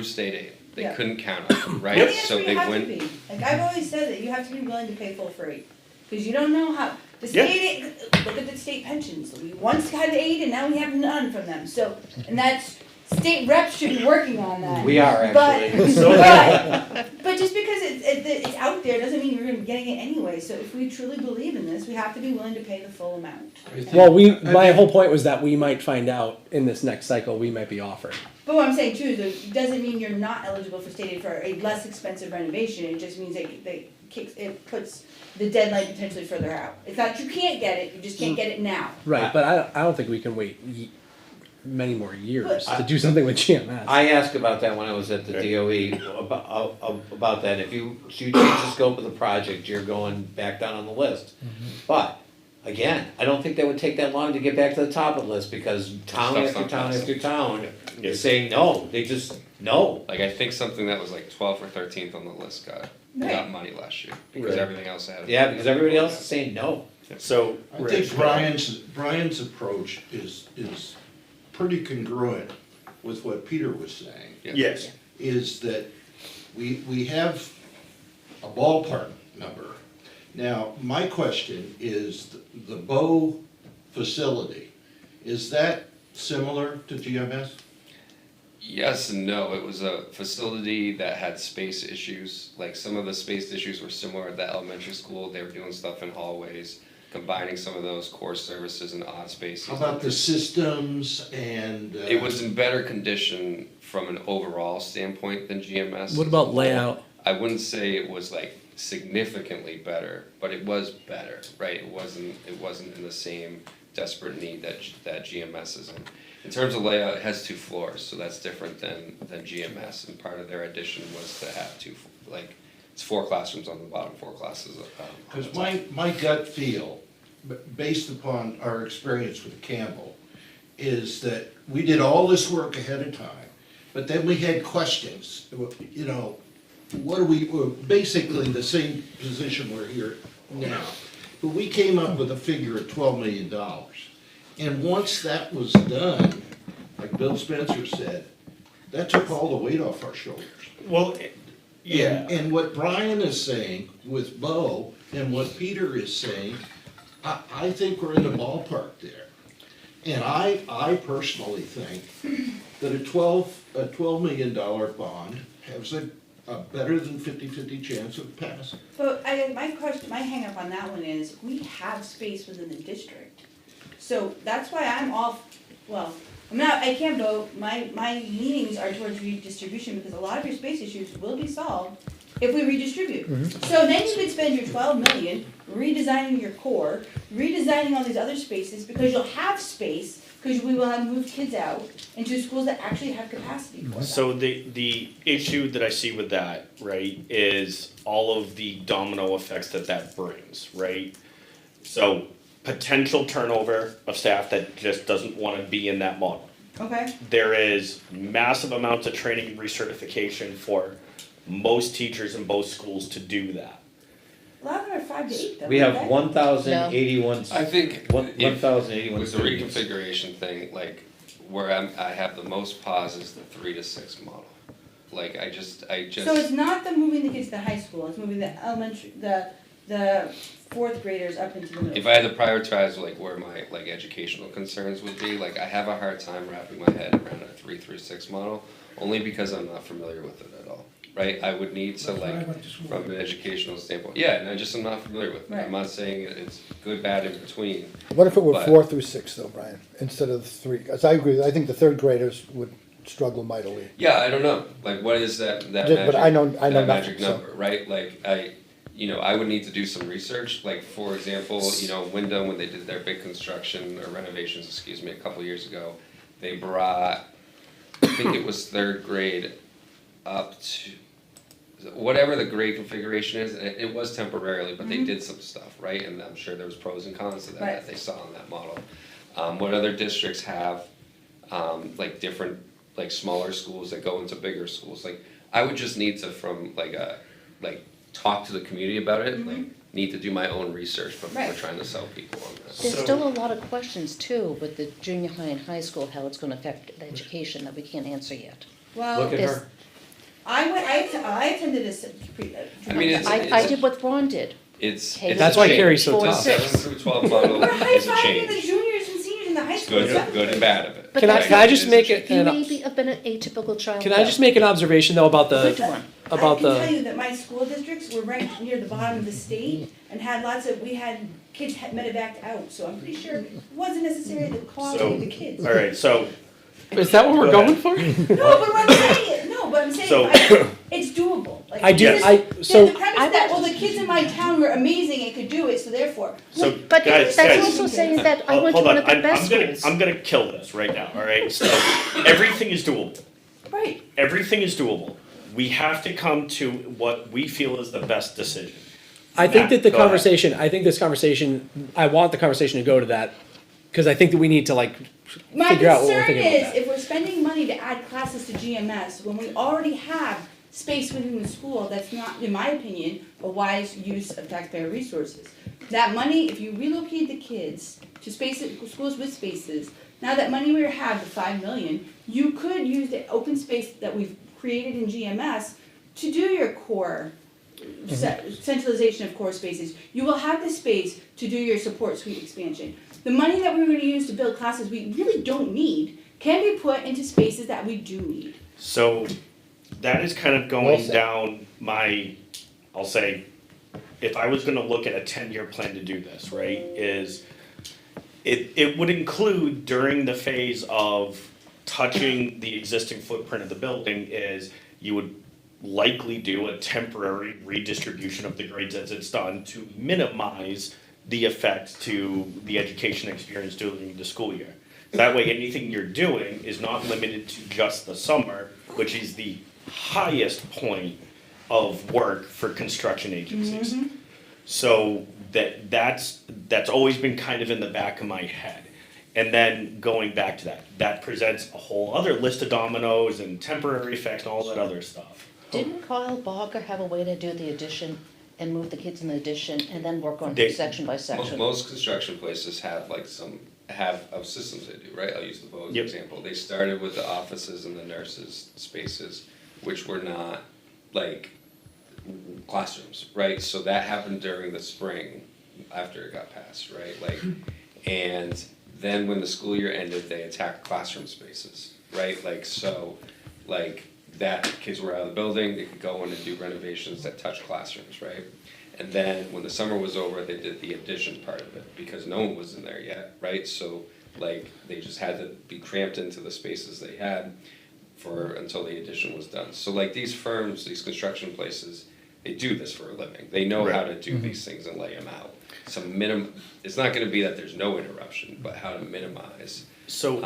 state aid. They Yeah. couldn't count on it, right? I think that's So what they you have to went. be. Like, I've always said that you have to be willing to pay full freight. Cause you don't know how, the Yeah. state aid, look at the state pensions, we once had aid and now we have none from them, so, and that's, state reps should be working on that. We are But, actually. but just because it's out there doesn't mean you're gonna be getting it anyway, so if we truly believe in this, we have to be willing to pay the full amount. Well, my whole point was that we might find out in this next cycle, we might be offered. But what I'm saying too is it doesn't mean you're not eligible for state aid for a less expensive renovation, it just means it puts the deadline potentially further out. It's not you can't get it, you just can't get it now. Right, but I don't think we can wait many more years But- to do something with GMS. I asked about that when I was at the DOE, about that, if you change the scope of the project, you're going back down on the list. But, again, I don't think that would take that long to get back to the top of the list, because town Stuff's after not town passing. after town Yeah. is saying no, they just, no. Like I think something that was like 12th or 13th on the list got Right. money last year because Right. everything else had. Yeah, because everybody else is saying no. So, I think Brian's approach is pretty congruent with what Peter was saying. Yes. Is that we have a ballpark number. Now, my question is, the Bow facility, is that similar to GMS? Yes and no. It was a facility that had space issues. Like some of the space issues were similar at the elementary school. They were doing stuff in hallways, combining some of those core services and odd spaces. How about the systems and? It was in better condition from an overall standpoint than GMS. What about layout? I wouldn't say it was like significantly better, but it was better, right? It wasn't in the same desperate need that GMS is in. In terms of layout, it has 2 floors, so that's different than GMS, and part of their addition was to have it's 4 classrooms on the bottom, 4 classes on the top. Because my gut feel, based upon our experience with Campbell, is that we did all this work ahead of time, but then we had questions, you know, we're basically the same position we're here now. But we came up with a figure of $12 million. And once that was done, like Bill Spencer said, that took all the weight off our shoulders. Well, yeah. And what Brian is saying with Bo and what Peter is saying, I think we're in the ballpark there. And I personally think that a $12 million bond has a better than 50-50 chance of passing. But my hang up on that one is, we have space within the district. So that's why I can't vote, my leanings are towards redistribution, because a lot of your space issues will be solved if we redistribute. So then you could spend your 12 million redesigning your core, redesigning all these other spaces, because you'll have space, because we will have moved kids out into schools that actually have capacity for that. So the issue that I see with that, right, is all of the domino effects that brings, right? So potential turnover of staff that just doesn't want to be in that model. Okay. There is massive amounts of training and recertification for most teachers in both schools to do that. A lot of them are 5 to 8 though. We aren't have they? 1,081. I think 1,081 with the students. reconfiguration thing, like where I have the most pause is the 3 to 6 model. Like I just. So it's not the moving the kids to high school, it's moving the elementary, the 4th graders up into the middle. If I had to prioritize like where my like educational concerns would be, like I have a hard time wrapping my head around a 3 through 6 model, only because I'm not familiar with it at all. Right? I would need to That's what I like went to school. from an educational standpoint. Yeah, and I just am not familiar with it. Right. I'm not saying it's good, bad, in between. What if it were But- 4 through 6 though, Brian, instead of 3? Because I agree, I think the 3rd graders would struggle mightily. Yeah, I don't know. Like, what is that magic? But I know that nothing, magic so- number, right? Like, I would need to do some research. Like, for example, Wyndham, when they did their big construction or renovations, a couple years ago, they brought, I think it was 3rd grade up to whatever the grade configuration is. It was temporarily, but they did some stuff, right? And I'm sure there was pros and cons to that Right. that they saw in that model. What other districts have, like different, like smaller schools that go into bigger schools? Like, I would just need to talk to the community about it, like need to do my own research before Right. trying to sell people on that. There's still a lot of questions too, with the junior high and high school, how it's gonna affect the education that we can't answer yet. Well, Look at There's- her. I attended I mean, it's- I did what Ron did. It's K to That's why six, Carrie's so 4 to tough. 6. 7 through 12 model We're is a high-fiving the change. juniors and seniors in the high It's school. good and bad of it. But Can I- that's can I not- just make it- You may have been an atypical child. Can I just make an observation though about Good the, one. about I can tell the, you that my school districts were ranked near the bottom of the state and had we had kids had medevaced out, so I'm pretty sure it wasn't necessarily the quality of the kids. All right, so is that what we're Go going ahead. for? No, but I'm saying, So- it's doable. Like, I do- this- I- so- the premise that, well, the kids in my town were amazing and could do it, so therefore. So But guys, that's also saying that I went to hold one on, of the I'm best gonna schools. I'm gonna kill this right now, all right? So everything is doable. Right. Everything is doable. We have to come to what we feel is the best decision. I think Matt, that the go ahead. conversation, I want the conversation to go to that, because I think that we need to like My figure out what we're concern thinking about is, that. if we're spending money to add classes to GMS, when we already have space within the school, that's not, in my opinion, a wise use of taxpayer resources. That money, if you relocate the kids to spaces, schools with spaces, Now that money we have, the 5 million, you could use the open space that we've created in GMS to do your core centralization of core spaces. You will have the space to do your support suite expansion. The money that we're gonna use to build classes we really don't need can be put into spaces that we do need. So that is kind of Well going said. down my, I'll say, if I was gonna look at a 10-year plan to do this, right, is it would include during the phase of touching the existing footprint of the building is you would likely do a temporary redistribution of the grades as it's done to minimize the effect to the education experience during the school year. That way, anything you're doing is not limited to just the summer, which is the highest point of work for construction agencies. So that's always been kind of in the back of my head. And then going back to that presents a whole other list of dominoes and temporary effects and all that other stuff. Didn't Kyle Barker have a way to do the addition and move the kids in the addition and then work on They- section by section? Most construction places have like have systems they do, right? I'll use the Bose Yep. example. They started with the offices and the nurses' spaces, which were not like classrooms, right? So that happened during the spring after it got passed, right? Like, and then when the school year ended, they attacked classroom spaces, right? Like, so, like, that kids were out of the building, they could go in and do renovations that touch classrooms, right? And then when the summer was over, they did the addition part of it, because no one was in there yet, right? So, like, they just had to be cramped into the spaces they had until the addition was done. So like these firms, these construction places, they do this for a living. They know how to do these things and lay them out. So it's not gonna be that there's no interruption, but how to minimize. So,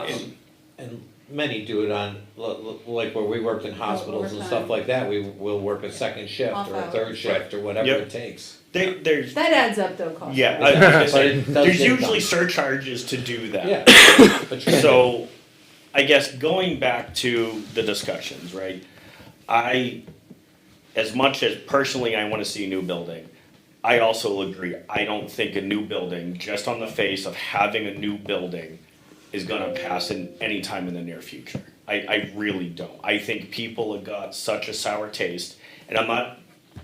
And many do it on, like where we worked in hospitals and stuff like that, we will work a second shift Off or a hours. third shift or whatever Yep. it takes. there's, That adds up though, cost. yeah, I was gonna But say, it does there's get usually done. surcharges to do that. Yeah. But you can- So, I guess going back to the discussions, right? As much as personally I wanna see a new building, I also agree, I don't think a new building, just on the face of having a new building, is gonna pass in any time in the near future. I really don't. I think people have got such a sour taste, and I'm not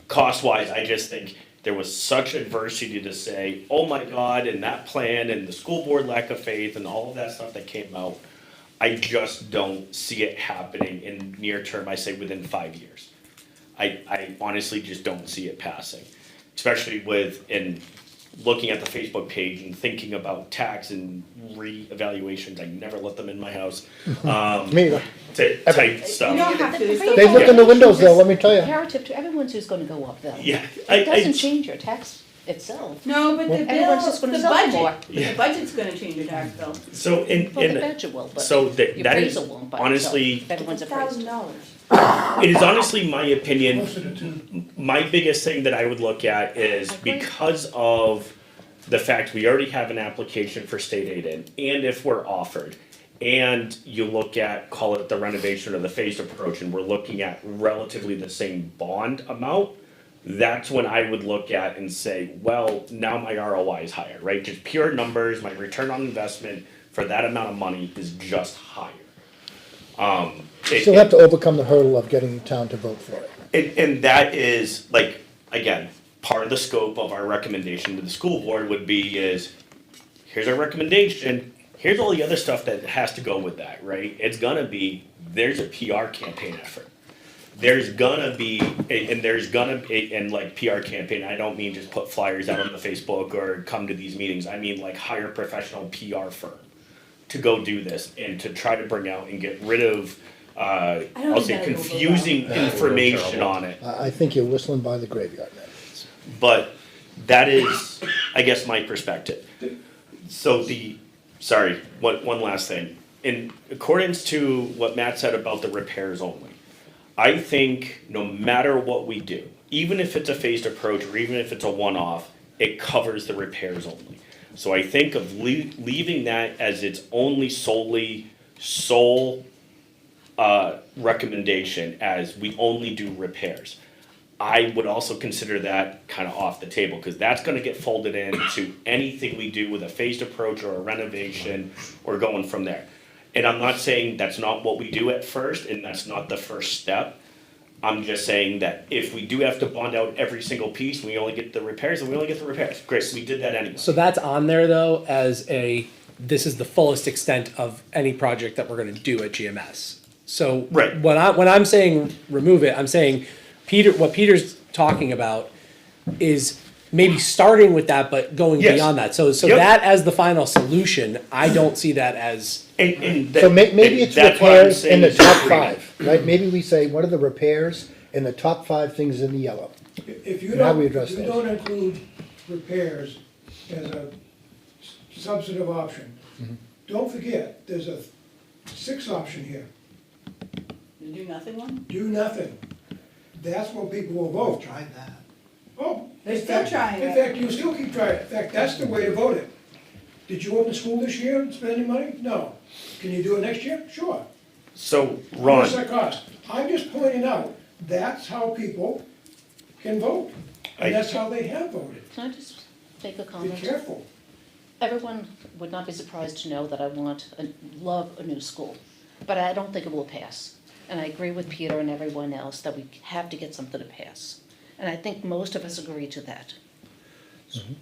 cost-wise, I just think there was such adversity to say, oh my God, and that plan, and the school board lack of faith, and all of that stuff that came out. I just don't see it happening in near term, I say within 5 years. I honestly just don't see it passing, especially in looking at the Facebook page and thinking about tax and re-evaluations. I never let them in my house. Me either. Type You stuff. don't have to, it's still. They look in the windows though, let me tell you. Imperative to everyone's who's gonna go up though. Yeah. It doesn't change your tax itself. No, but the Everyone's bill, just gonna the sell it budget, more. the budget's gonna change your tax bill. So Well, the budget will, but so your that is appraisal won't by itself. honestly, Everyone's appraised. $1,000. it is honestly my opinion. Closer to 2. My biggest thing that I would look at is I agree. because of the fact we already have an application for state aid in, and if we're offered, and you look at, call it the renovation or the phased approach, and we're looking at relatively the same bond amount, that's when I would look at and say, well, now my ROI is higher, right? Just pure numbers, my return on investment for that amount of money is just higher. Still have to overcome the hurdle of getting the town to vote for it. And that is, like, again, part of the scope of our recommendation to the school board would be is, here's our recommendation, here's all the other stuff that has to go with that, right? It's gonna be, there's a PR campaign effort. There's gonna be, and like PR campaign, I don't mean just put flyers out on the Facebook or come to these meetings, I mean like hire a professional PR firm to go do this and to try to bring out and get rid of, I'll think say that'll go confusing well. information on it. I think you're whistling by the graveyard now. But that is, I guess, my perspective. So one last thing. In accordance to what Matt said about the repairs only, I think no matter what we do, even if it's a phased approach or even if it's a one-off, it covers the repairs only. So I think of leaving that as its only sole recommendation as we only do repairs. I would also consider that kind of off the table, because that's gonna get folded into anything we do with a phased approach or a renovation or going from there. And I'm not saying that's not what we do at first, and that's not the first step. I'm just saying that if we do have to bond out every single piece, and we only get the repairs, then we only get the repairs. Great, we did that anyway. So that's on there though as this is the fullest extent of any project that we're gonna do at GMS. So Right. when I'm saying remove it, I'm saying what Peter's talking about is maybe starting with that, but going Yes. beyond that. So Yep. that as the final solution, I don't see that as, So maybe it's that's what I'm repairs in the saying top is- 5, right? Maybe we say, what are the repairs in the top 5 things in the yellow? If you And how don't, do we if address you those? don't include repairs as a substantive option, Mm-hmm. don't forget, there's a 6th option here, You do nothing one? do nothing. That's what people will vote. Tried that. Oh. They're in still fact- trying In it. fact, you still keep trying it. In fact, that's the way to vote it. Did you open school this year and spend any money? No. Can you do it next year? Sure. So, How Ron, much that cost? I'm just pointing out, that's how people can vote. And that's how they have voted. Can I just make a Be comment? careful. Everyone would not be surprised to know that I love a new school, but I don't think it will pass. And I agree with Peter and everyone else that we have to get something to pass. And I think most of us agree to that.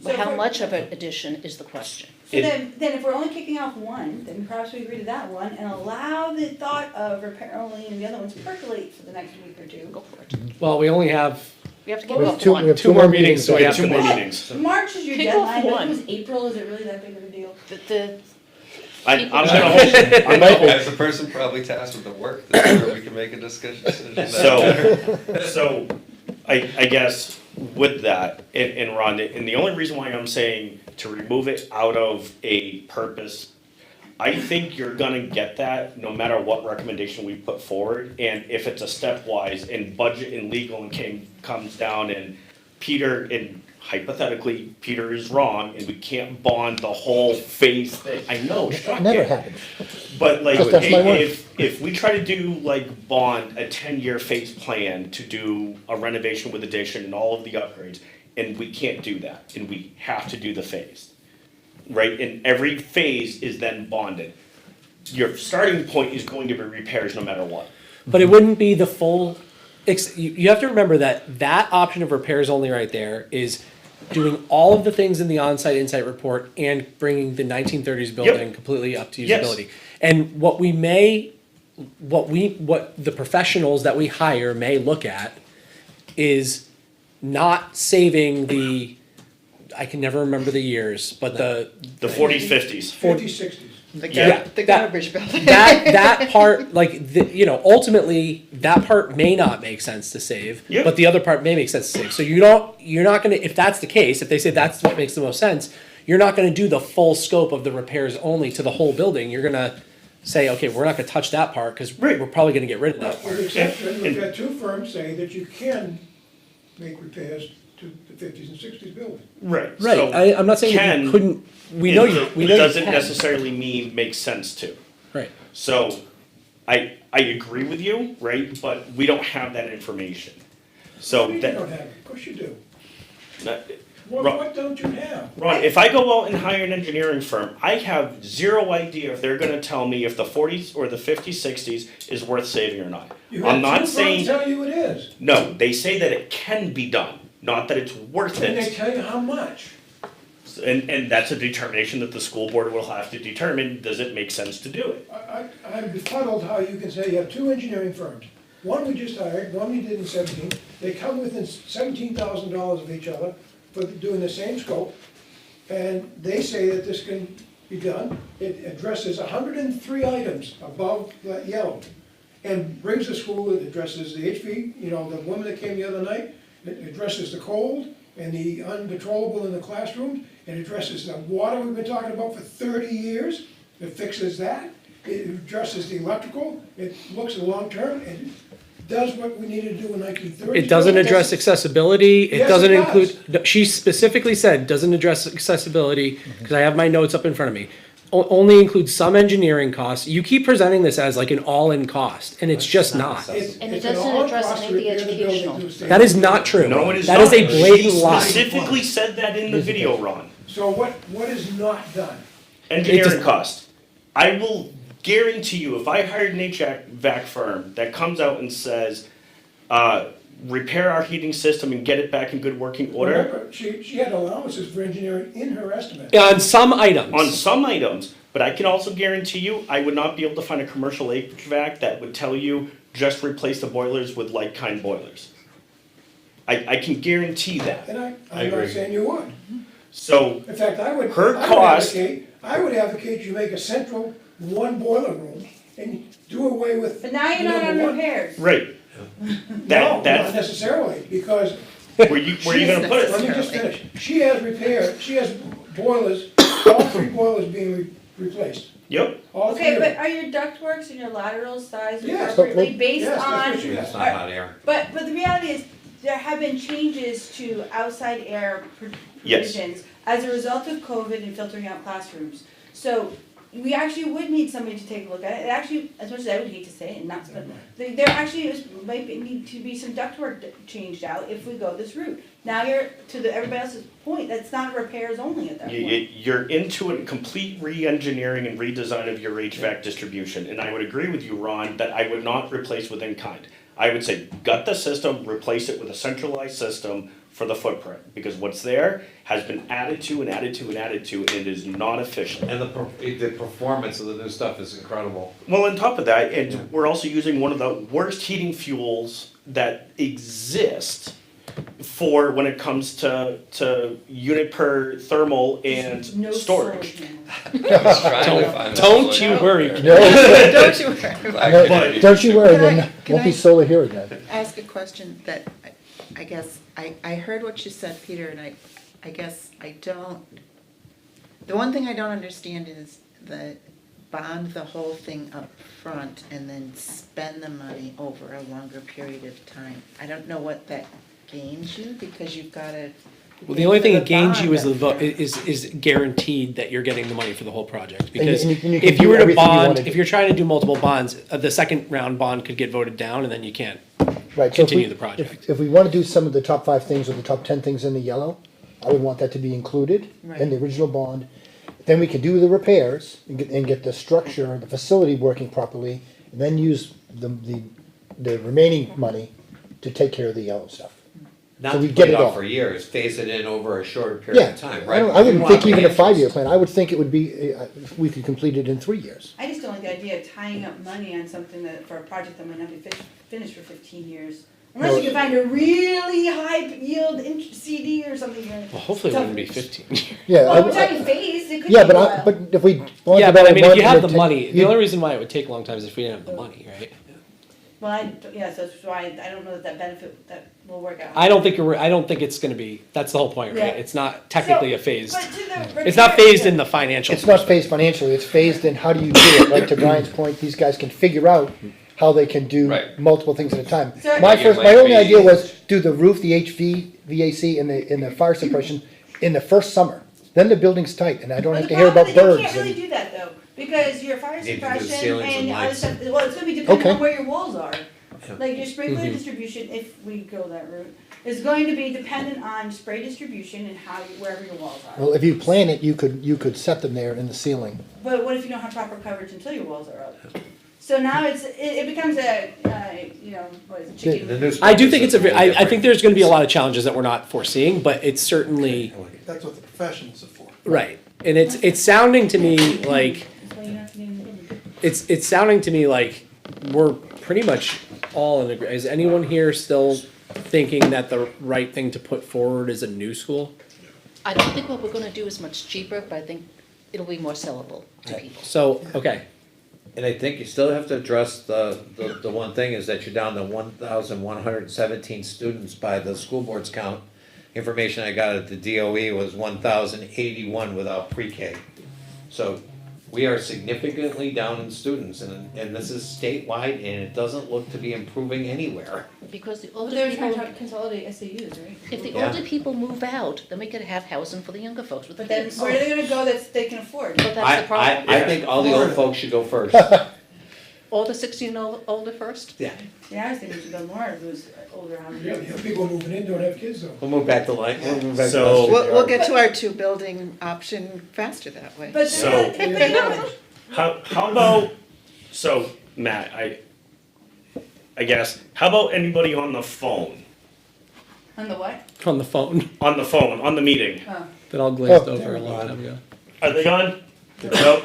But So how for- much of an addition is the question? So then if we're only kicking off one, then perhaps we agree to that one and allow the thought of repair only and the other ones percolate for the next week or two. Go for it. well, we only have We have to Well, kick we off have one. two more meetings, so we have two to more make. meetings. March is your Kick off deadline, but if one. it was April, is it really that big of a deal? I'm gonna As the person probably tasked with the work, that's where we can make a decision. So, I guess with that, and Ron, and the only reason why I'm saying to remove it out of a purpose, I think you're gonna get that no matter what recommendation we put forward, and if it's a stepwise and budget and legal and comes down and Peter, and hypothetically, Peter is wrong, and we can't bond the whole phase thing, I know, shock Never it. happens. But like, That's my word. if we try to do like bond a 10-year phase plan to do a renovation with addition and all of the upgrades, and we can't do that, and we have to do the phase, right? And every phase is then bonded. Your starting point is going to be repairs no matter what. But it wouldn't be the full, you have to remember that option of repairs only right there is doing all of the things in the on-site insight report and bringing the 1930s building completely up to Yes. usability. And what the professionals that we hire may look at is not saving I can never remember the years, but the 40s, 50s. 50s, 60s. The garbage building. that part, ultimately, that part may not make sense to save, Yep. but the other part may make sense to save. So you're not gonna, if that's the case, if they say that's what makes the most sense, you're not gonna do the full scope of the repairs only to the whole building. You're gonna say, okay, we're not gonna touch that part, because we're probably gonna get rid of that With part. the exception, we've had 2 firms say that you can make repairs to the 50s and 60s building. Right. Right, So I'm not saying that you couldn't, we know you doesn't can. necessarily mean makes sense to. Right. So, I agree with you, right, but we don't have that information. So You that, don't have it, of course you do. that- What don't you have? Ron, if I go out and hire an engineering firm, I have zero idea if they're gonna tell me if the 40s or the 50s, 60s is worth saving or not. You I'm had not 2 saying, firms tell you it is, no, they say that it can be done, not that it's worth and they it. tell you how much. And that's a determination that the school board will have to determine, does it make sense to do it? I'm befuddled how you can say you have 2 engineering firms. One we just hired, one we did in 17, they come within $17,000 of each other for doing the same scope, and they say that this can be done. It addresses 103 items above that yellow, and brings the school, it addresses the HV, the woman that came the other night, it addresses the cold and the uncontrollable in the classrooms, it addresses the water we've been talking about for 30 years, it fixes that, it addresses the electrical, it looks at long-term, it does what we needed to do in 1930. It doesn't address accessibility, it Yes, doesn't it include, she specifically said, doesn't address accessibility, because I have my notes up in front of me. only includes some engineering costs. You keep presenting this as like an all-in cost, and it's just not. And it It's an doesn't all address cost any to of the repair building educational. to a state. That is not true. No, it is That not. is a blatant She lie. specifically said that in the video, Ron. So what is not done? Engineering It's- cost. I will guarantee you, if I hired an HVAC firm that comes out and says, repair our heating system and get it back in good working order, Remember, she had allowances for engineering in her estimate. On some items. on some items, but I can also guarantee you, I would not be able to find a commercial HVAC that would tell you just replace the boilers with like-kind boilers. I can guarantee that. And I I'm not agree. saying you would. So, In fact, I would Her advocate you make a central one boiler room and do away with. But now you're not on number one. repairs. right. No, That, not necessarily, because. where you gonna put Let it? me just finish. She has boilers, all three boilers being replaced. Yep. All three Okay, of but them. are your ductworks and your laterals sized Yes. appropriately based Yes, that's on? what she That's not hot air. But the reality is, there have been changes to outside air Yes. provisions as a result of COVID and filtering out classrooms. So we actually would need somebody to take a look at it. It actually, as much as I would hate to say it and not, but there actually might need to be some ductwork changed out if we go this route. Now you're, to everybody else's point, that's not repairs only at that point. You're into a complete re-engineering and redesign of your HVAC distribution, and I would agree with you, Ron, that I would not replace with in kind. I would say gut the system, replace it with a centralized system for the footprint, because what's there has been added to and added to and added to, and it is not efficient. And the performance of the new stuff is incredible. Well, on top of that, and we're also using one of the worst heating fuels that exist for when it comes to unit per thermal and No storage. solar panels. Don't you worry. Don't you worry. No, don't you worry, Can I- then can won't be I- solar here again. Ask a question that I guess, I heard what you said, Peter, and I guess I don't, the one thing I don't understand is the bond the whole thing up front and then spend the money over a longer period of time. I don't know what that gains you, because you've gotta. Well, the only thing it gains bond you is up front. is guaranteed that you're getting the money for the whole project. Because and you can if do you were to everything you bond, wanna do. if you're trying to do multiple bonds, the second round bond could get voted down, and then you can't Right, so if continue we, the project. if we wanna do some of the top 5 things or the top 10 things in the yellow, I would want that to be included in the original bond. Then we can do the repairs and get the structure, the facility working properly, and then use the remaining money to take care of the yellow stuff. Not So we to get put it it off all. for years, phase it in over a short period Yeah, of time, I right? don't- I wouldn't You think want even a the 5-year answers. plan, I would think it would be, we could complete it in 3 years. I just don't like the idea of tying up money on something that, for a project that might not be finished for 15 years. Unless you can find a really high yield CD or something. Well, hopefully it wouldn't be 15. Yeah, Well, we're talking phase, it could be yeah, a but while. but if we. want Yeah, to but I develop mean, if one, you have it'd the take- money, the you- only reason why it would take a long time is if we didn't have the money, right? Well, yeah, so that's why I don't know that benefit, that will work out. I don't think it's gonna be, that's the whole point, right? Yeah. It's not technically a phased, But to the it's not repair- phased in the financial. It's not phased financially, it's phased in how do you do it, like to Brian's point, these guys can figure out how they can do Right. multiple things at a time. So- My Like it first, my might only be- idea was do the roof, the VAC and the fire suppression in the first summer. Then the building's tight and I don't But have the to hear problem about is you birds can't really and, do that though, because your fire Need to do suppression ceilings and and other lights. stuff, well, it's gonna be dependent Okay. on where your walls are. Like your sprinkler Mhm. distribution, if we go that route, is going to be dependent on spray distribution and how, wherever your walls are. well, if you plan it, you could set them there in the ceiling. But what if you don't have proper coverage until your walls are up? So now it becomes what is it, chicken? The new I do think it's sprinkler I system think there's gonna be a lot of challenges that we're not foreseeing, but it's certainly, That's what the professionals are for. right. And it's sounding to me like, That's why you have to name the building. it's sounding to me like we're pretty much all in agreement. Is anyone here still thinking that the right thing to put forward is a new school? I don't think what we're gonna do is much cheaper, but I think it'll be more sellable to people. So, okay, And I think you still have to address the one thing is that you're down to 1,117 students by the school board's count. Information I got at the DOE was 1,081 without pre-K. So we are significantly down in students and this is statewide and it doesn't look to be improving anywhere. because the Well, older they're trying people, to consolidate SAUs, right? if the Yeah. older people move out, then we could have housing for the younger folks with the But then kids. where are they gonna go that they can afford? But that's the problem. I think all the old folks should go first. All the 16 older first? Yeah, Yeah, I was thinking we should go more of those older houses. Yeah, you know, people moving in don't have kids though. we'll move back to line, we'll move back to So- Western We'll Yard. get to our two building option faster that way. But So- but you know, How about, so Matt, I guess, how about anybody on the phone? on the what? On the phone, On the phone, on the meeting. Oh. that all glazed Oh, over there a we long go. time ago. Are they on? Nope,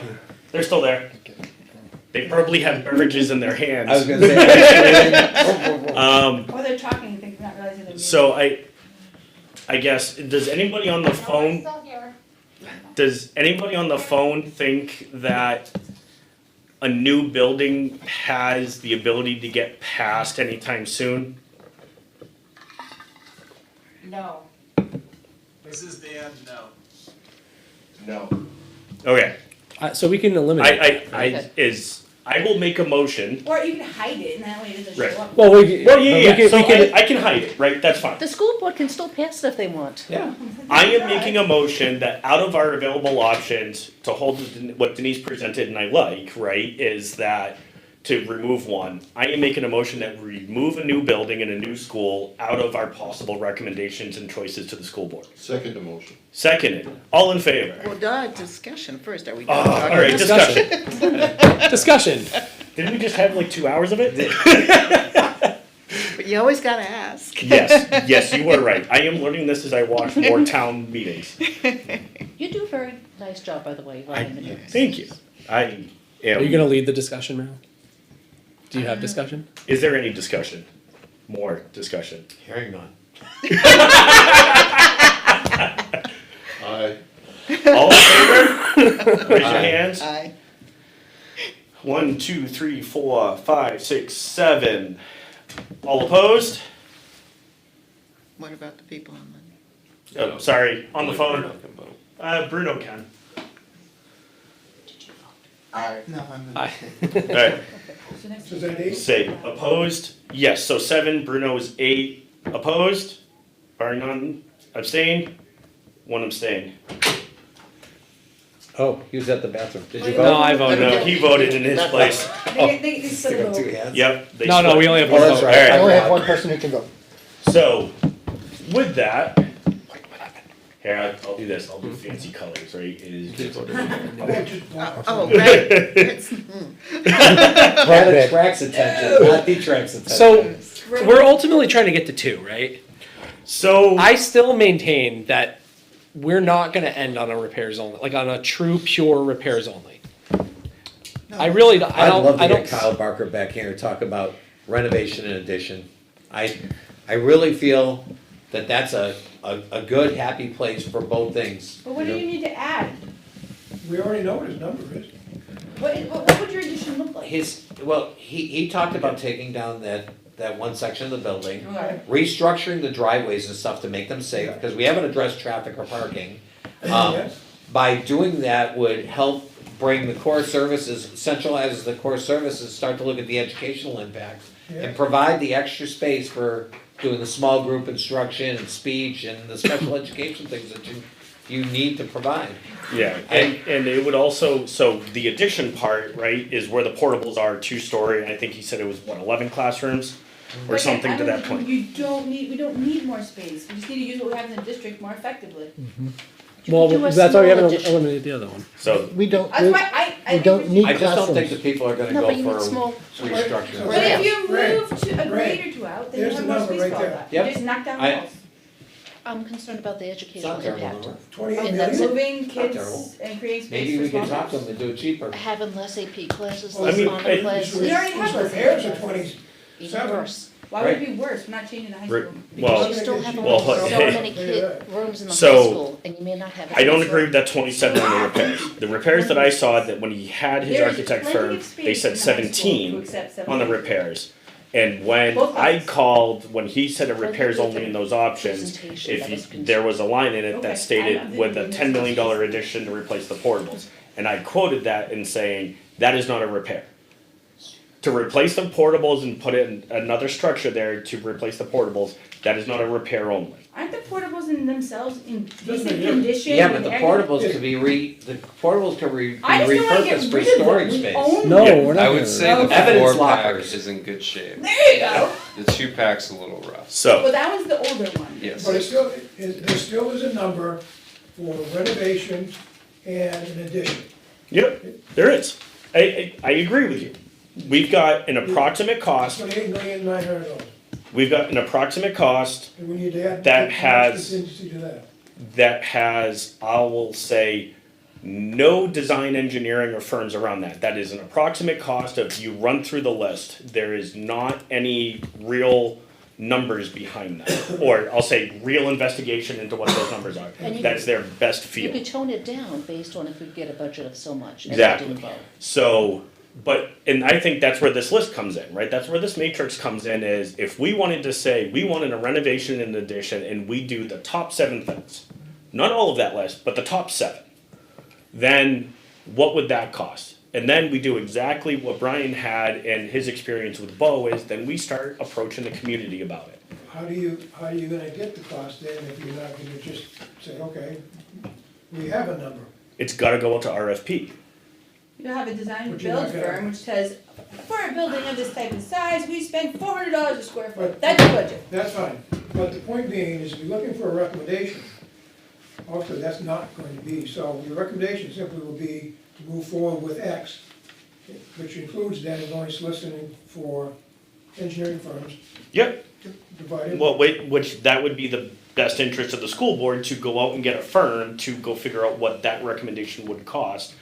they're still there. They probably have beverages in their hands. I was gonna say. Or they're talking and think, not realizing they're. So I guess, does anybody on the phone, Still here. does anybody on the phone think that a new building has the ability to get passed anytime soon? No. This is Dan, no. No. Okay, So we can eliminate. I will make a motion. Or you can hide it and that way it doesn't Right. show up. Well, Well, yeah, so we can, I can hide it, right, that's fine. The school board can still pass it if they want. Yeah, I am making a motion that out of our available options, to hold what Denise presented and I like, right, is that to remove one, I am making a motion that we remove a new building and a new school out of our possible recommendations and choices to the school board. Second motion. Seconded, all in favor? Well, discussion first, are we Oh, done talking? all right, discussion. discussion. Didn't we just have like 2 hours of it? But you always gotta ask. Yes, you were right. I am learning this as I watch more town meetings. You do a very nice job, by the way, running the meetings. Thank you. I am. Are you gonna lead the discussion, Meryl? Do you have discussion? Is there any discussion? More discussion? hearing none. Aye. All in favor? Raise your hands. Aye. 1, 2, 3, 4, 5, 6, 7. All opposed? What about the people on the? Oh, sorry, on the Only phone. Bruno can vote. Bruno can. Aye. No, I'm. Aye. Alright, So next So is that 8? say opposed? Yes, so 7, Bruno is 8. Opposed? Barring none, abstain? 1 abstain. Oh, he was at the bathroom. Did you Oh, vote? No, I voted. No, he voted in his place. They split Stick the up two vote. hands. Yep. they No, split. we only have Oh, one that's vote. right. I Alright, only have one person who can vote. so, with that, here, I'll do this, I'll do fancy colors, right? Is How about just black? Oh, red. It's- That attracts attention, not detracts attention. So we're ultimately trying to get to 2, right? So, I still maintain that we're not gonna end on a repairs only, like on a true pure repairs only. I really, I I'd love don't, to get Kyle Barker back here and talk about renovation and addition. I really feel that that's a good, happy place for both things. But what do you need to add? We already know what his number is. What would your addition look like? He talked about taking down that one section of the building, Okay. restructuring the driveways and stuff to make them safe, because we haven't addressed traffic or parking. Yes. By doing that would help bring the core services, centralize the core services, start to look at the educational impact, Yeah. and provide the extra space for doing the small group instruction and speech and the special education things that you need to provide. yeah, and it would also, so the addition part, right, is where the portables are 2-story, and I think he said it was, what, 11 classrooms? Or But something I to don't- that point. we don't need more space, we just need to use what we have in the district more effectively. well, do a that's why we small haven't addition. eliminated the other one. So, We don't, That's why I we think don't need I just don't think classrooms. that people are gonna No, go but you need for small. restructuring. But if you Right. move to a Right. grade or 2 out, then you There's have the more number space right for all there. that. Yep. You just knock down I- walls. I'm concerned about the It's educational not terrible, impact. number. 28 And that's million? Moving terrible. kids and creating space Maybe for we can small talk to groups. them and do it cheaper. Having less AP classes, Well, less I mean, honor it- classes. We already have These those repairs are classes. 20, Even seven. worse. Why would it be worse? We're not changing the high Right. school. Well- Because you still have Well, only so hey. many rooms in the high So, school, and you may not have. as I don't much agree room. with that 27 on the repairs. The repairs that I saw, that when he had his There is architect plenty firm, of space they in said the high school to 17 accept on the 17. repairs. And when Both I sides. called, when he said a repairs only in those options, Presentation, if that you, was concerned. there was a line in it Okay, that stated I'm with a thinking $10 million that's- addition to replace the portables. And I quoted that in saying, that is not a repair. To replace the portables and put in another structure there to replace the portables, that is not a repair only. Aren't the portables in themselves in Doesn't decent matter. condition? Yeah, but the and portables everything? could be be I just don't wanna get repurposed for rid of them, storage we space. own No, them. we're not I gonna. would say the Evidence four pack lockers. is in good shape. There you go. The two pack's a little rough. Well, So, that was the older one. Yes. But there still is a number for renovation and an addition. yep, there is. I agree with you. We've got an approximate cost, $28,900,000. we've got an approximate cost And we need to add. That how much has- contingency to that. that has, I will say, no design engineering or firms around that. That is an approximate cost of, you run through the list, there is not any real numbers behind that. Or I'll say, real investigation into what those numbers are. And you That's their best You feel. could tone it down based on if we get a budget of so much. and we Exactly. didn't vote. So, and I think that's where this list comes in, right? That's where this matrix comes in, is if we wanted to say, we wanted a renovation and addition, and we do the top 7 things, not all of that list, but the top 7, then what would that cost? And then we do exactly what Brian had and his experience with Bo is, then we start approaching the community about it. How are you gonna get the cost then if you're not gonna just say, okay, we have a number? It's gotta go out to RFP. You have a design and But you're not build gonna- firm which says, for a building of this type of size, we spend $400 a square foot. But- That's the budget. That's fine, but the point being is, if you're looking for a recommendation, obviously, that's not going to be, so your recommendation simply will be to move forward with X, which includes then going soliciting for engineering firms, Yep. provided. Well, which that would be the best interest of the school board, to go out and get a firm to go figure out what that recommendation would cost,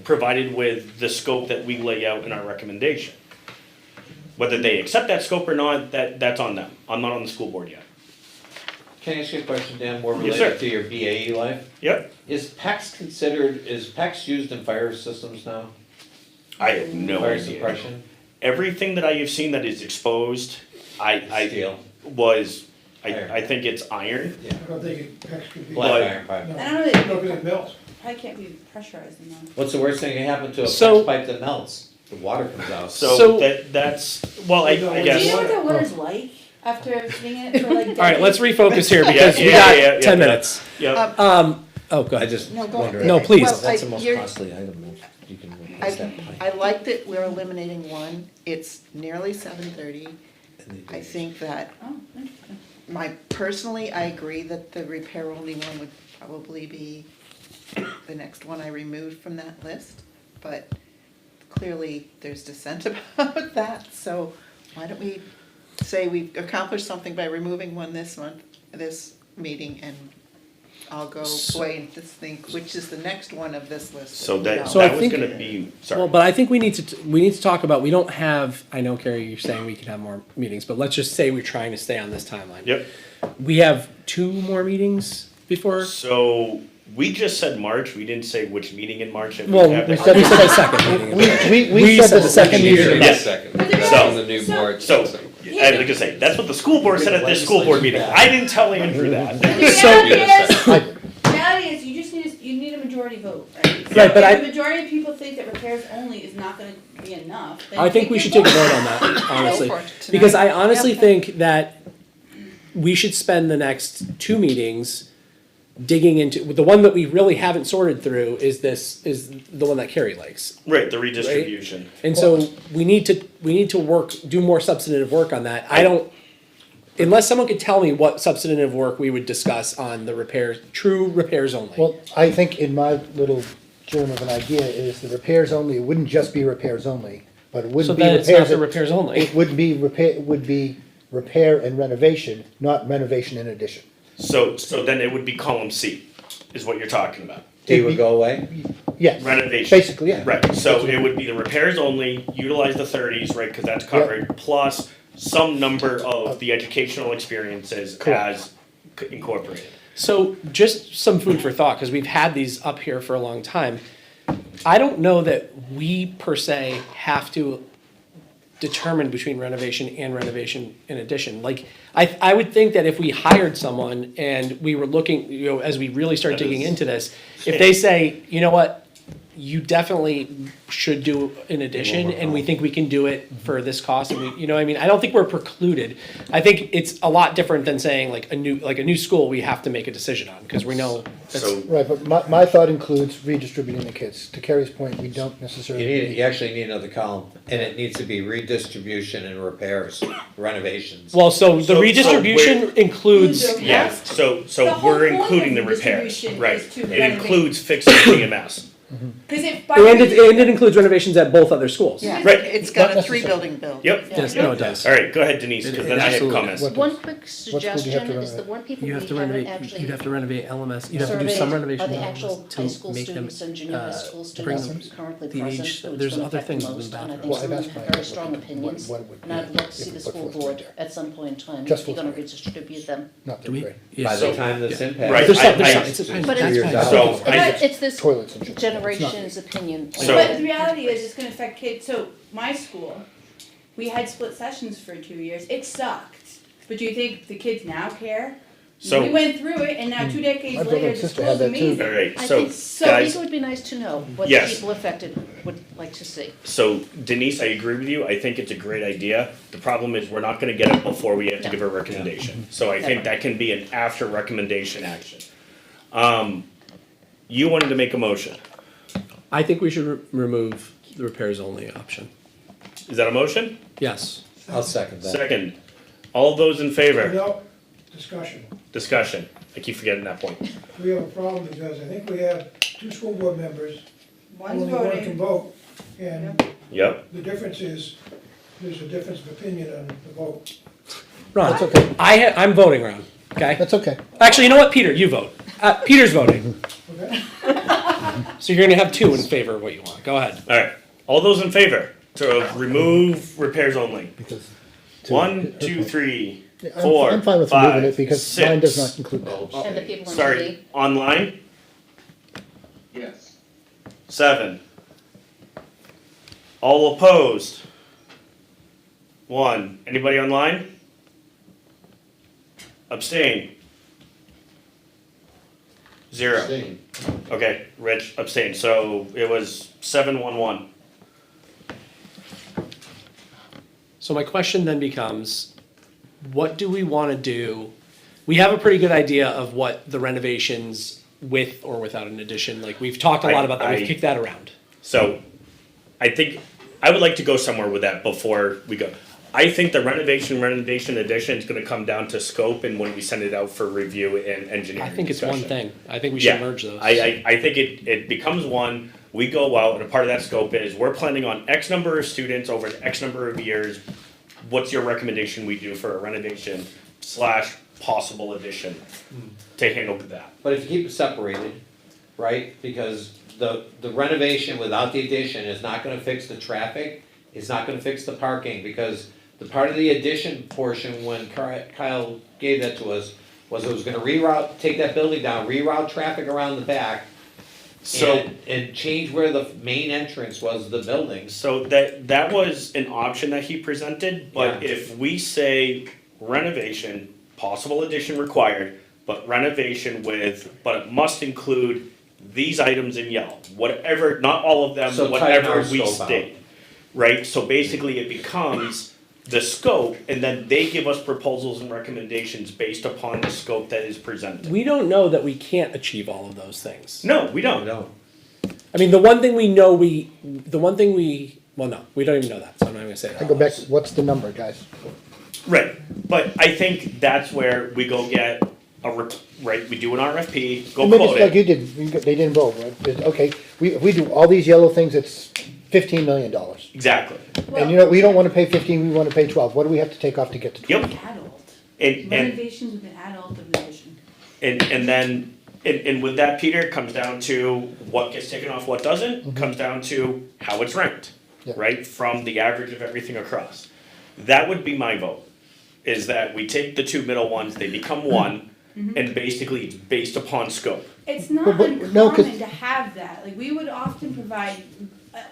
provided with the scope that we lay out in our recommendation. Whether they accept that scope or not, that's on them. I'm not on the school board yet. Can I ask you a question, Dan, more Yes, sir. related to your BAE life? Yep. Is PEX used in fire systems now? I have no Fire idea. suppression? Everything that I have seen that is exposed, I Steel? I think it's iron. I don't think it X could be. Black But- iron pipe. No, I don't know that- no, because it melts. Probably can't be pressurized enough. What's the worst thing that happened to a So- PEX pipe that melts? The water comes out. So that's, well, I Do you guess. know what the water's like after being in it for like decades? All right, let's refocus here Yeah, because we yeah, got yeah, 10 yeah. minutes. Yep. Oh, go I ahead. just No, go wonder. ahead. No, please. Well, That's the I- most you're- costly item, if you can replace that pipe. I like that we're eliminating one, it's nearly 7:30. I think that, Oh, interesting. personally, I agree that the repair-only one would probably be the next one I removed from that list, but clearly there's dissent about that, so why don't we say we've accomplished something by removing one this meeting, and I'll go away and just think, which is the next one of this list. So that, So I that was think- gonna be, Well, sorry. but I think we need to talk about, we don't have, I know Carrie, you're saying we can have more meetings, but let's just say we're trying to stay on this timeline. Yep. We have 2 more meetings before, So we just said March, we didn't say which meeting in March. If well, have we that- said the second meeting. We said the second We meeting. need Yeah. a second, But that's there on is- the new so- board. So, I was gonna say, that's what the school board said at this school board meeting. I didn't tell Andrew that. The reality is, you just you need a majority vote, right? So Right, but if the majority of people think that repairs only is not gonna be enough, then I think we your should take a vote. vote on that, honestly. for it tonight. Because I honestly Yep. think that we should spend the next 2 meetings digging into, the one that we really haven't sorted through is the one that Carrie likes. Right, the redistribution. And so we need to do more substantive work on that. I don't, unless someone could tell me what substantive work we would discuss on the repairs, true repairs only. Well, I think in my little germ of an idea is the repairs only, it wouldn't just be repairs only, but it So wouldn't be then repairs. it's not the that- repairs only. It would be repair and renovation, not renovation and addition. So then it would be column C, is what you're talking about. D would go away? Yes. Renovation. Basically, yeah. Right, so it would be the repairs only, utilize the 30s, right, cause that's covered, plus some number of the educational experiences Correct. as incorporated. So just some food for thought, because we've had these up here for a long time. I don't know that we per se have to determine between renovation and addition. Like, I would think that if we hired someone and we were looking, as we really start That digging is- into this, if they say, you know what, you definitely should do an addition, and we think we can do it for this cost, and we, you know, what I mean, I don't think we're precluded. I think it's a lot different than saying like a new school we have to make a decision on, because we know that's. So, Right, but my thought includes redistributing the kids. To Carrie's point, we don't necessarily. You actually need another column, and it needs to be redistribution and repairs, renovations. Well, so the So redistribution includes, yeah, so The whole we're point including the of repairs, redistribution right? is to It renovate. includes fixing BMS. Cause if by and it includes renovations at both other schools. Yeah, Right. it's got Not a 3-building build. Yep. Yes, no, it does. All right, go ahead, Denise, because then I have absolutely comments. What- One quick school do you have to suggestion is the renovate? one people we You have to haven't renovate, actually you'd have to renovate LMS, you'd have to do surveyed some are renovation the on actual LMS high school to make them, students and junior high school bring students them currently the present, age, which there's will other affect the things in most, and I think Well, some I've of asked them have my very strong what opinions. it would And I'd be love to if see we the put school fourth board grade at some point in time, Just if you're fourth gonna grade. redistribute them. Not Do third we? grade. Yeah, By so- the time this impact. Right, There's some, I- it's a- But that's it's- fine. So, But it's this Toilets and shit. generation's opinion. So- But the reality is, it's gonna affect kids, so my school, we had split sessions for 2 years, it sucked. But do you think the kids now care? So- We went through it, and now 2 decades My brother later, and the sister school's had that too. amazing. All right, I so, think, so I guys, think it would be nice to know what the Yes. people affected would like to see. so Denise, I agree with you. I think it's a great idea. The problem is we're not gonna get it before we have to No. give a recommendation. So I Never. think that can be an after recommendation action. You wanted to make a motion. I think we should remove the repairs only option. Is that a motion? Yes. I'll second that. Second. All those in favor? No, discussion. Discussion. I keep forgetting that point. We have a problem because I think we have 2 school board members, One's only one can voting, vote. And Yep. the difference is, there's a difference of opinion on the vote. Ron, That's okay. I'm voting, Ron, okay? That's okay. Actually, you know what, Peter, you vote. Peter's voting, Okay? so you're gonna have 2 in favor of what you want, go ahead. All right. All those in favor to remove repairs only? Because 1, 2, 3, I'm- 4, I'm fine with removing 5, it because mine does 6. not include those. And the people in Sorry, TV. online? Yes. 7. All opposed? 1. Anybody online? Abstain? 0. Abstain. Okay, Rich abstained, so it was 7-1-1. So my question then becomes, what do we wanna do? We have a pretty good idea of what the renovations with or without an addition, like, we've talked a lot about that, I- we've kicked that around. So, I think, I would like to go somewhere with that before we go. I think the renovation addition is gonna come down to scope and when we send it out for review and engineering I think it's one discussion. thing, I think we should Yeah, merge those. I think it becomes one, we go out, and a part of that scope is, we're planning on X number of students over X number of years. What's your recommendation we do for a renovation / possible addition to handle that? But if you keep it separated, right, because the renovation without the addition is not gonna fix the traffic, it's not gonna fix the parking, because the part of the addition portion, when Kyle gave that to us, was it was gonna take that building down, reroute traffic around the back, So, and change where the main entrance was, the buildings. so that was an option that he presented, but Yeah. if we say renovation, possible addition required, but renovation but it must include these items in yellow, whatever, not all of them, So tighten our whatever we scope out. state. Right, so basically it becomes the scope, and then they give us proposals and recommendations based upon the scope that is presented. We don't know that we can't achieve all of those things. No, we don't. No. I mean, the one thing we know well, no, we don't even know that, so I'm not gonna say that. I go back, what's the number, guys? Right, but I think that's where we go get right, we do an RFP, go Maybe quote it's like it. you did, they didn't vote, right? Okay, we do all these yellow things, it's $15 million. Exactly. And you know, we don't wanna pay 15, we wanna pay 12. What do we have to take off to get to 12? Yep, adult, and, renovations with an adult of addition. and then, and with that, Peter, it comes down to what gets taken off, what doesn't, comes down to how it's ranked, Yeah. right, from the average of everything across. That would be my vote, is that we take the 2 middle ones, they become one, and basically it's based upon scope. It's not But- no, 'cause- uncommon to have that, like, we would often provide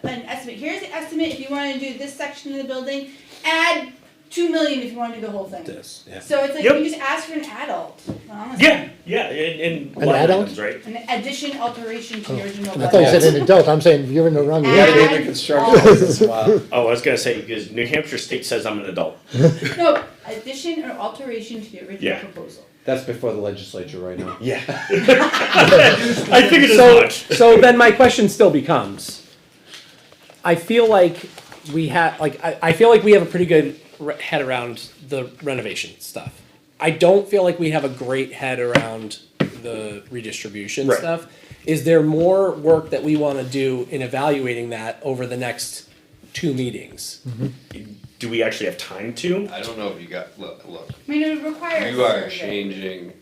an estimate, here's the estimate, if you wanna do this section of the building, add 2 million if you wanna do the whole thing. This, yeah. So it's like, Yep. you just ask for an adult, honestly. Yeah, in An line adult? items, right? An addition, alteration to the original And I thought you budget. said an adult, I'm saying you're in the wrong. You gotta be in the Add construction all. business a while. Oh, I was gonna say, because New Hampshire state says I'm an adult. No, addition or alteration to the original Yeah. proposal. That's before the legislature right now. Yeah. I figured as So, much. so then my question still becomes, I feel like we have, I feel like we have a pretty good head around the renovation stuff. I don't feel like we have a great head around the redistribution Right. stuff. Is there more work that we wanna do in evaluating that over the next 2 meetings? Do we actually have time to? I don't know if you got, look, I mean, it would require a you are survey. changing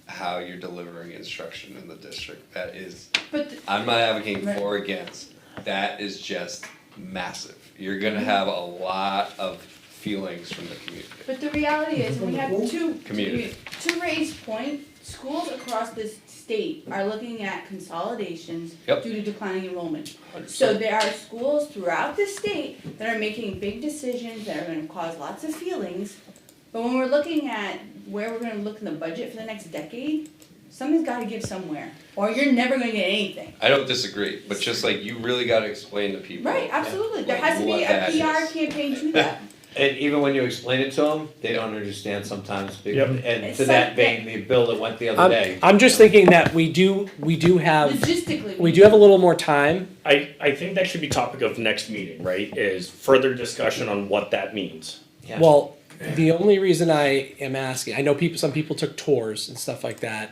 how you're delivering instruction in the district. That is, But, I'm not advocating Right. for or against, that is just massive. You're gonna have a lot of feelings from the community. but the reality is, we have Community. to Ray's point, schools across this state are looking at consolidations Yep. due to declining enrollment. So there are schools throughout the state that are making big decisions that are gonna cause lots of feelings. But when we're looking at where we're gonna look in the budget for the next decade, something's gotta give somewhere, or you're never gonna get anything. I don't disagree, but just like, you really gotta explain to people. Right, absolutely, there like has to what be a that PR is. campaign to that. And even when you explain it to them, they don't understand sometimes. Yep. And It's to that like- vein, the bill that went the other day. I'm just thinking that we do have, Logistically. we do have a little more time. I think that should be topic of next meeting, right? Is further discussion on what that means. Yeah. Well, the only reason I am asking, I know some people took tours and stuff like that.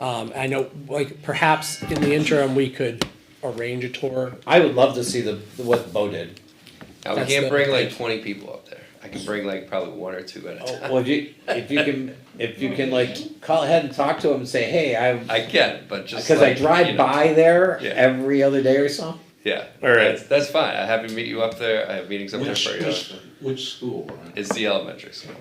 I know, like, perhaps in the interim, we could arrange a tour. I would love to see what Bo did. Now, we That's can't the- bring like 20 people up there. I can bring like probably 1 or 2 at a time. Well, if you can like call ahead and talk to him and say, hey, I get it, but just because I like, drive you know, by there Yeah. every other day or so. Yeah, All right. that's fine. I'm happy to meet you up there. I have meetings up there Which, for you. which school, Ron? It's the elementary school.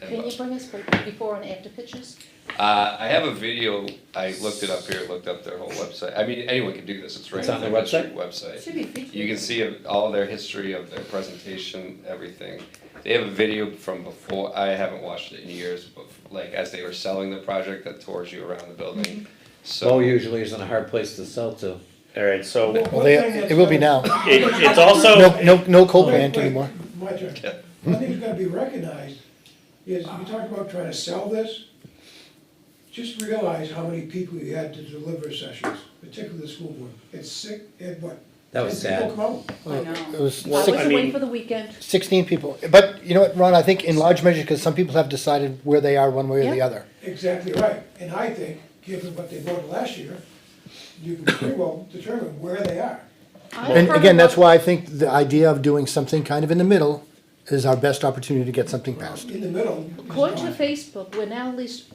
And, Can you bring us before and after pictures? I have a video, I looked it up here, looked up their whole website. I mean, anyone can do this, it's right It's on on their district website. Should be featured. You can see all their history of their presentation, everything. They have a video from before, I haven't watched it in years, but like as they were selling the project that tours you around the building. So Bo usually isn't a hard place to sell to. All right, so Well, it will be now. it's also. No co-plant anymore. My turn. Yeah. One thing that's gotta be recognized is, you talk about trying to sell this, just realize how many people you had to deliver sessions, particularly the school board. It's sick, it what? That was 10 people sad. come out? I know. It was Well, I six- I was mean- away for the weekend. 16 people. But you know what, Ron, I think in large measure, because some people have decided where they are one way or the Yeah. other. Exactly right, and I think, given what they voted last year, you can pretty well determine where they are. And again, that's why I think the idea of doing something kind of in the middle is our best opportunity to get something passed. In the middle is According to gone. Facebook, we're now at least,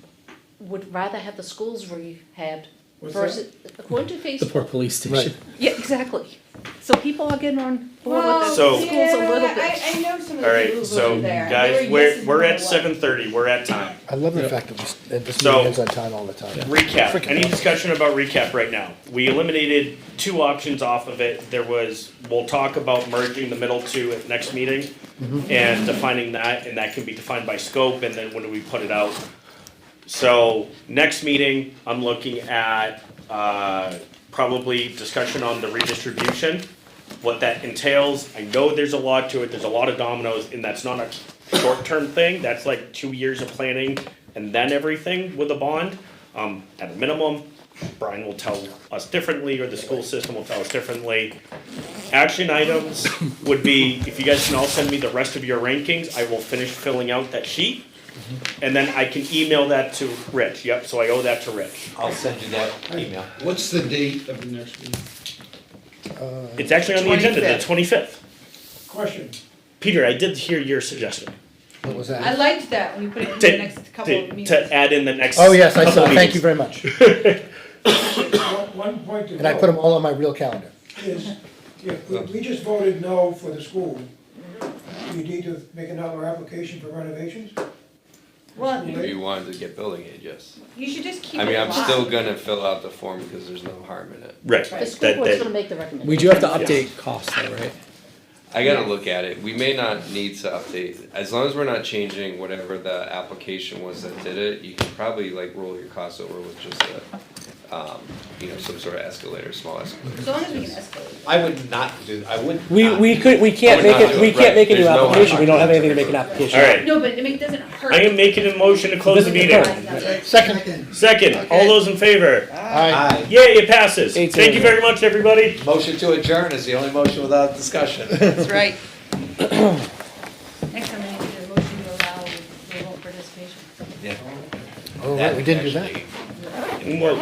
would rather have the schools rehabbed What's versus, according to The Facebook. poor police station. Right. Yeah, exactly. So people are getting on board Well, with the So- schools a little yeah, bit. I know some of All the right, rules so over there. They guys, were we're yeses we're no at matter what. 7:30. We're at time. I love the Yep. fact that this So- meeting ends on time all the time. Recap. Freaking Any love it. discussion about recap right now? We eliminated 2 options off of it. There was, we'll talk about merging the middle 2 at next meeting and defining that, and that can be defined by scope, and then when do we put it out? So next meeting, I'm looking at probably discussion on the redistribution, what that entails. I know there's a lot to it. There's a lot of dominoes, and that's not a short-term thing. That's like 2 years of planning and then everything with a bond. At a minimum, Brian will tell us differently, or the school system will tell us differently. Action items would be, if you guys can all send me the rest of your rankings, I will finish filling out that sheet. And then I can email that to Rich. Yep, so I owe that to Rich. I'll send you that email. What's the date of the next meeting? It's actually on the agenda, the 25th. Question, Peter, I did hear your suggestion. What was I that? liked that when you put it in the next couple of meetings. To add in the next. Oh, yes, I couple saw, of thank you meetings. very much. one point to And I put them all on my real calendar. is, if we just voted no for the school, you need to make another application for renovations? Well, If you wanted to get building aid, yes. you should just keep it I mean, I'm alive. still gonna fill out the form because there's no harm in it. Right. The school board's gonna make the recommendation. We do have to update costs though, right? I gotta look at it, we may not need to update, as long as we're not changing whatever the application was that did it, you can probably like roll your costs over with just some sort of escalator, small escalator. As long as we can escalate. I would not do, I would. We can't I make would not it, do we it, can't right. make a new There's no application, we don't have option. anything to make an application. All right. No, but it doesn't hurt. I am making a motion to close the meeting. Second. Second, all those in favor? Aye. Yay, it passes. 8-0. Thank you very much, everybody. Motion to adjourn is the only motion without discussion. That's right. Next time I need to do a motion to allow remote participation. Yeah. Oh, right, we didn't do that. Well,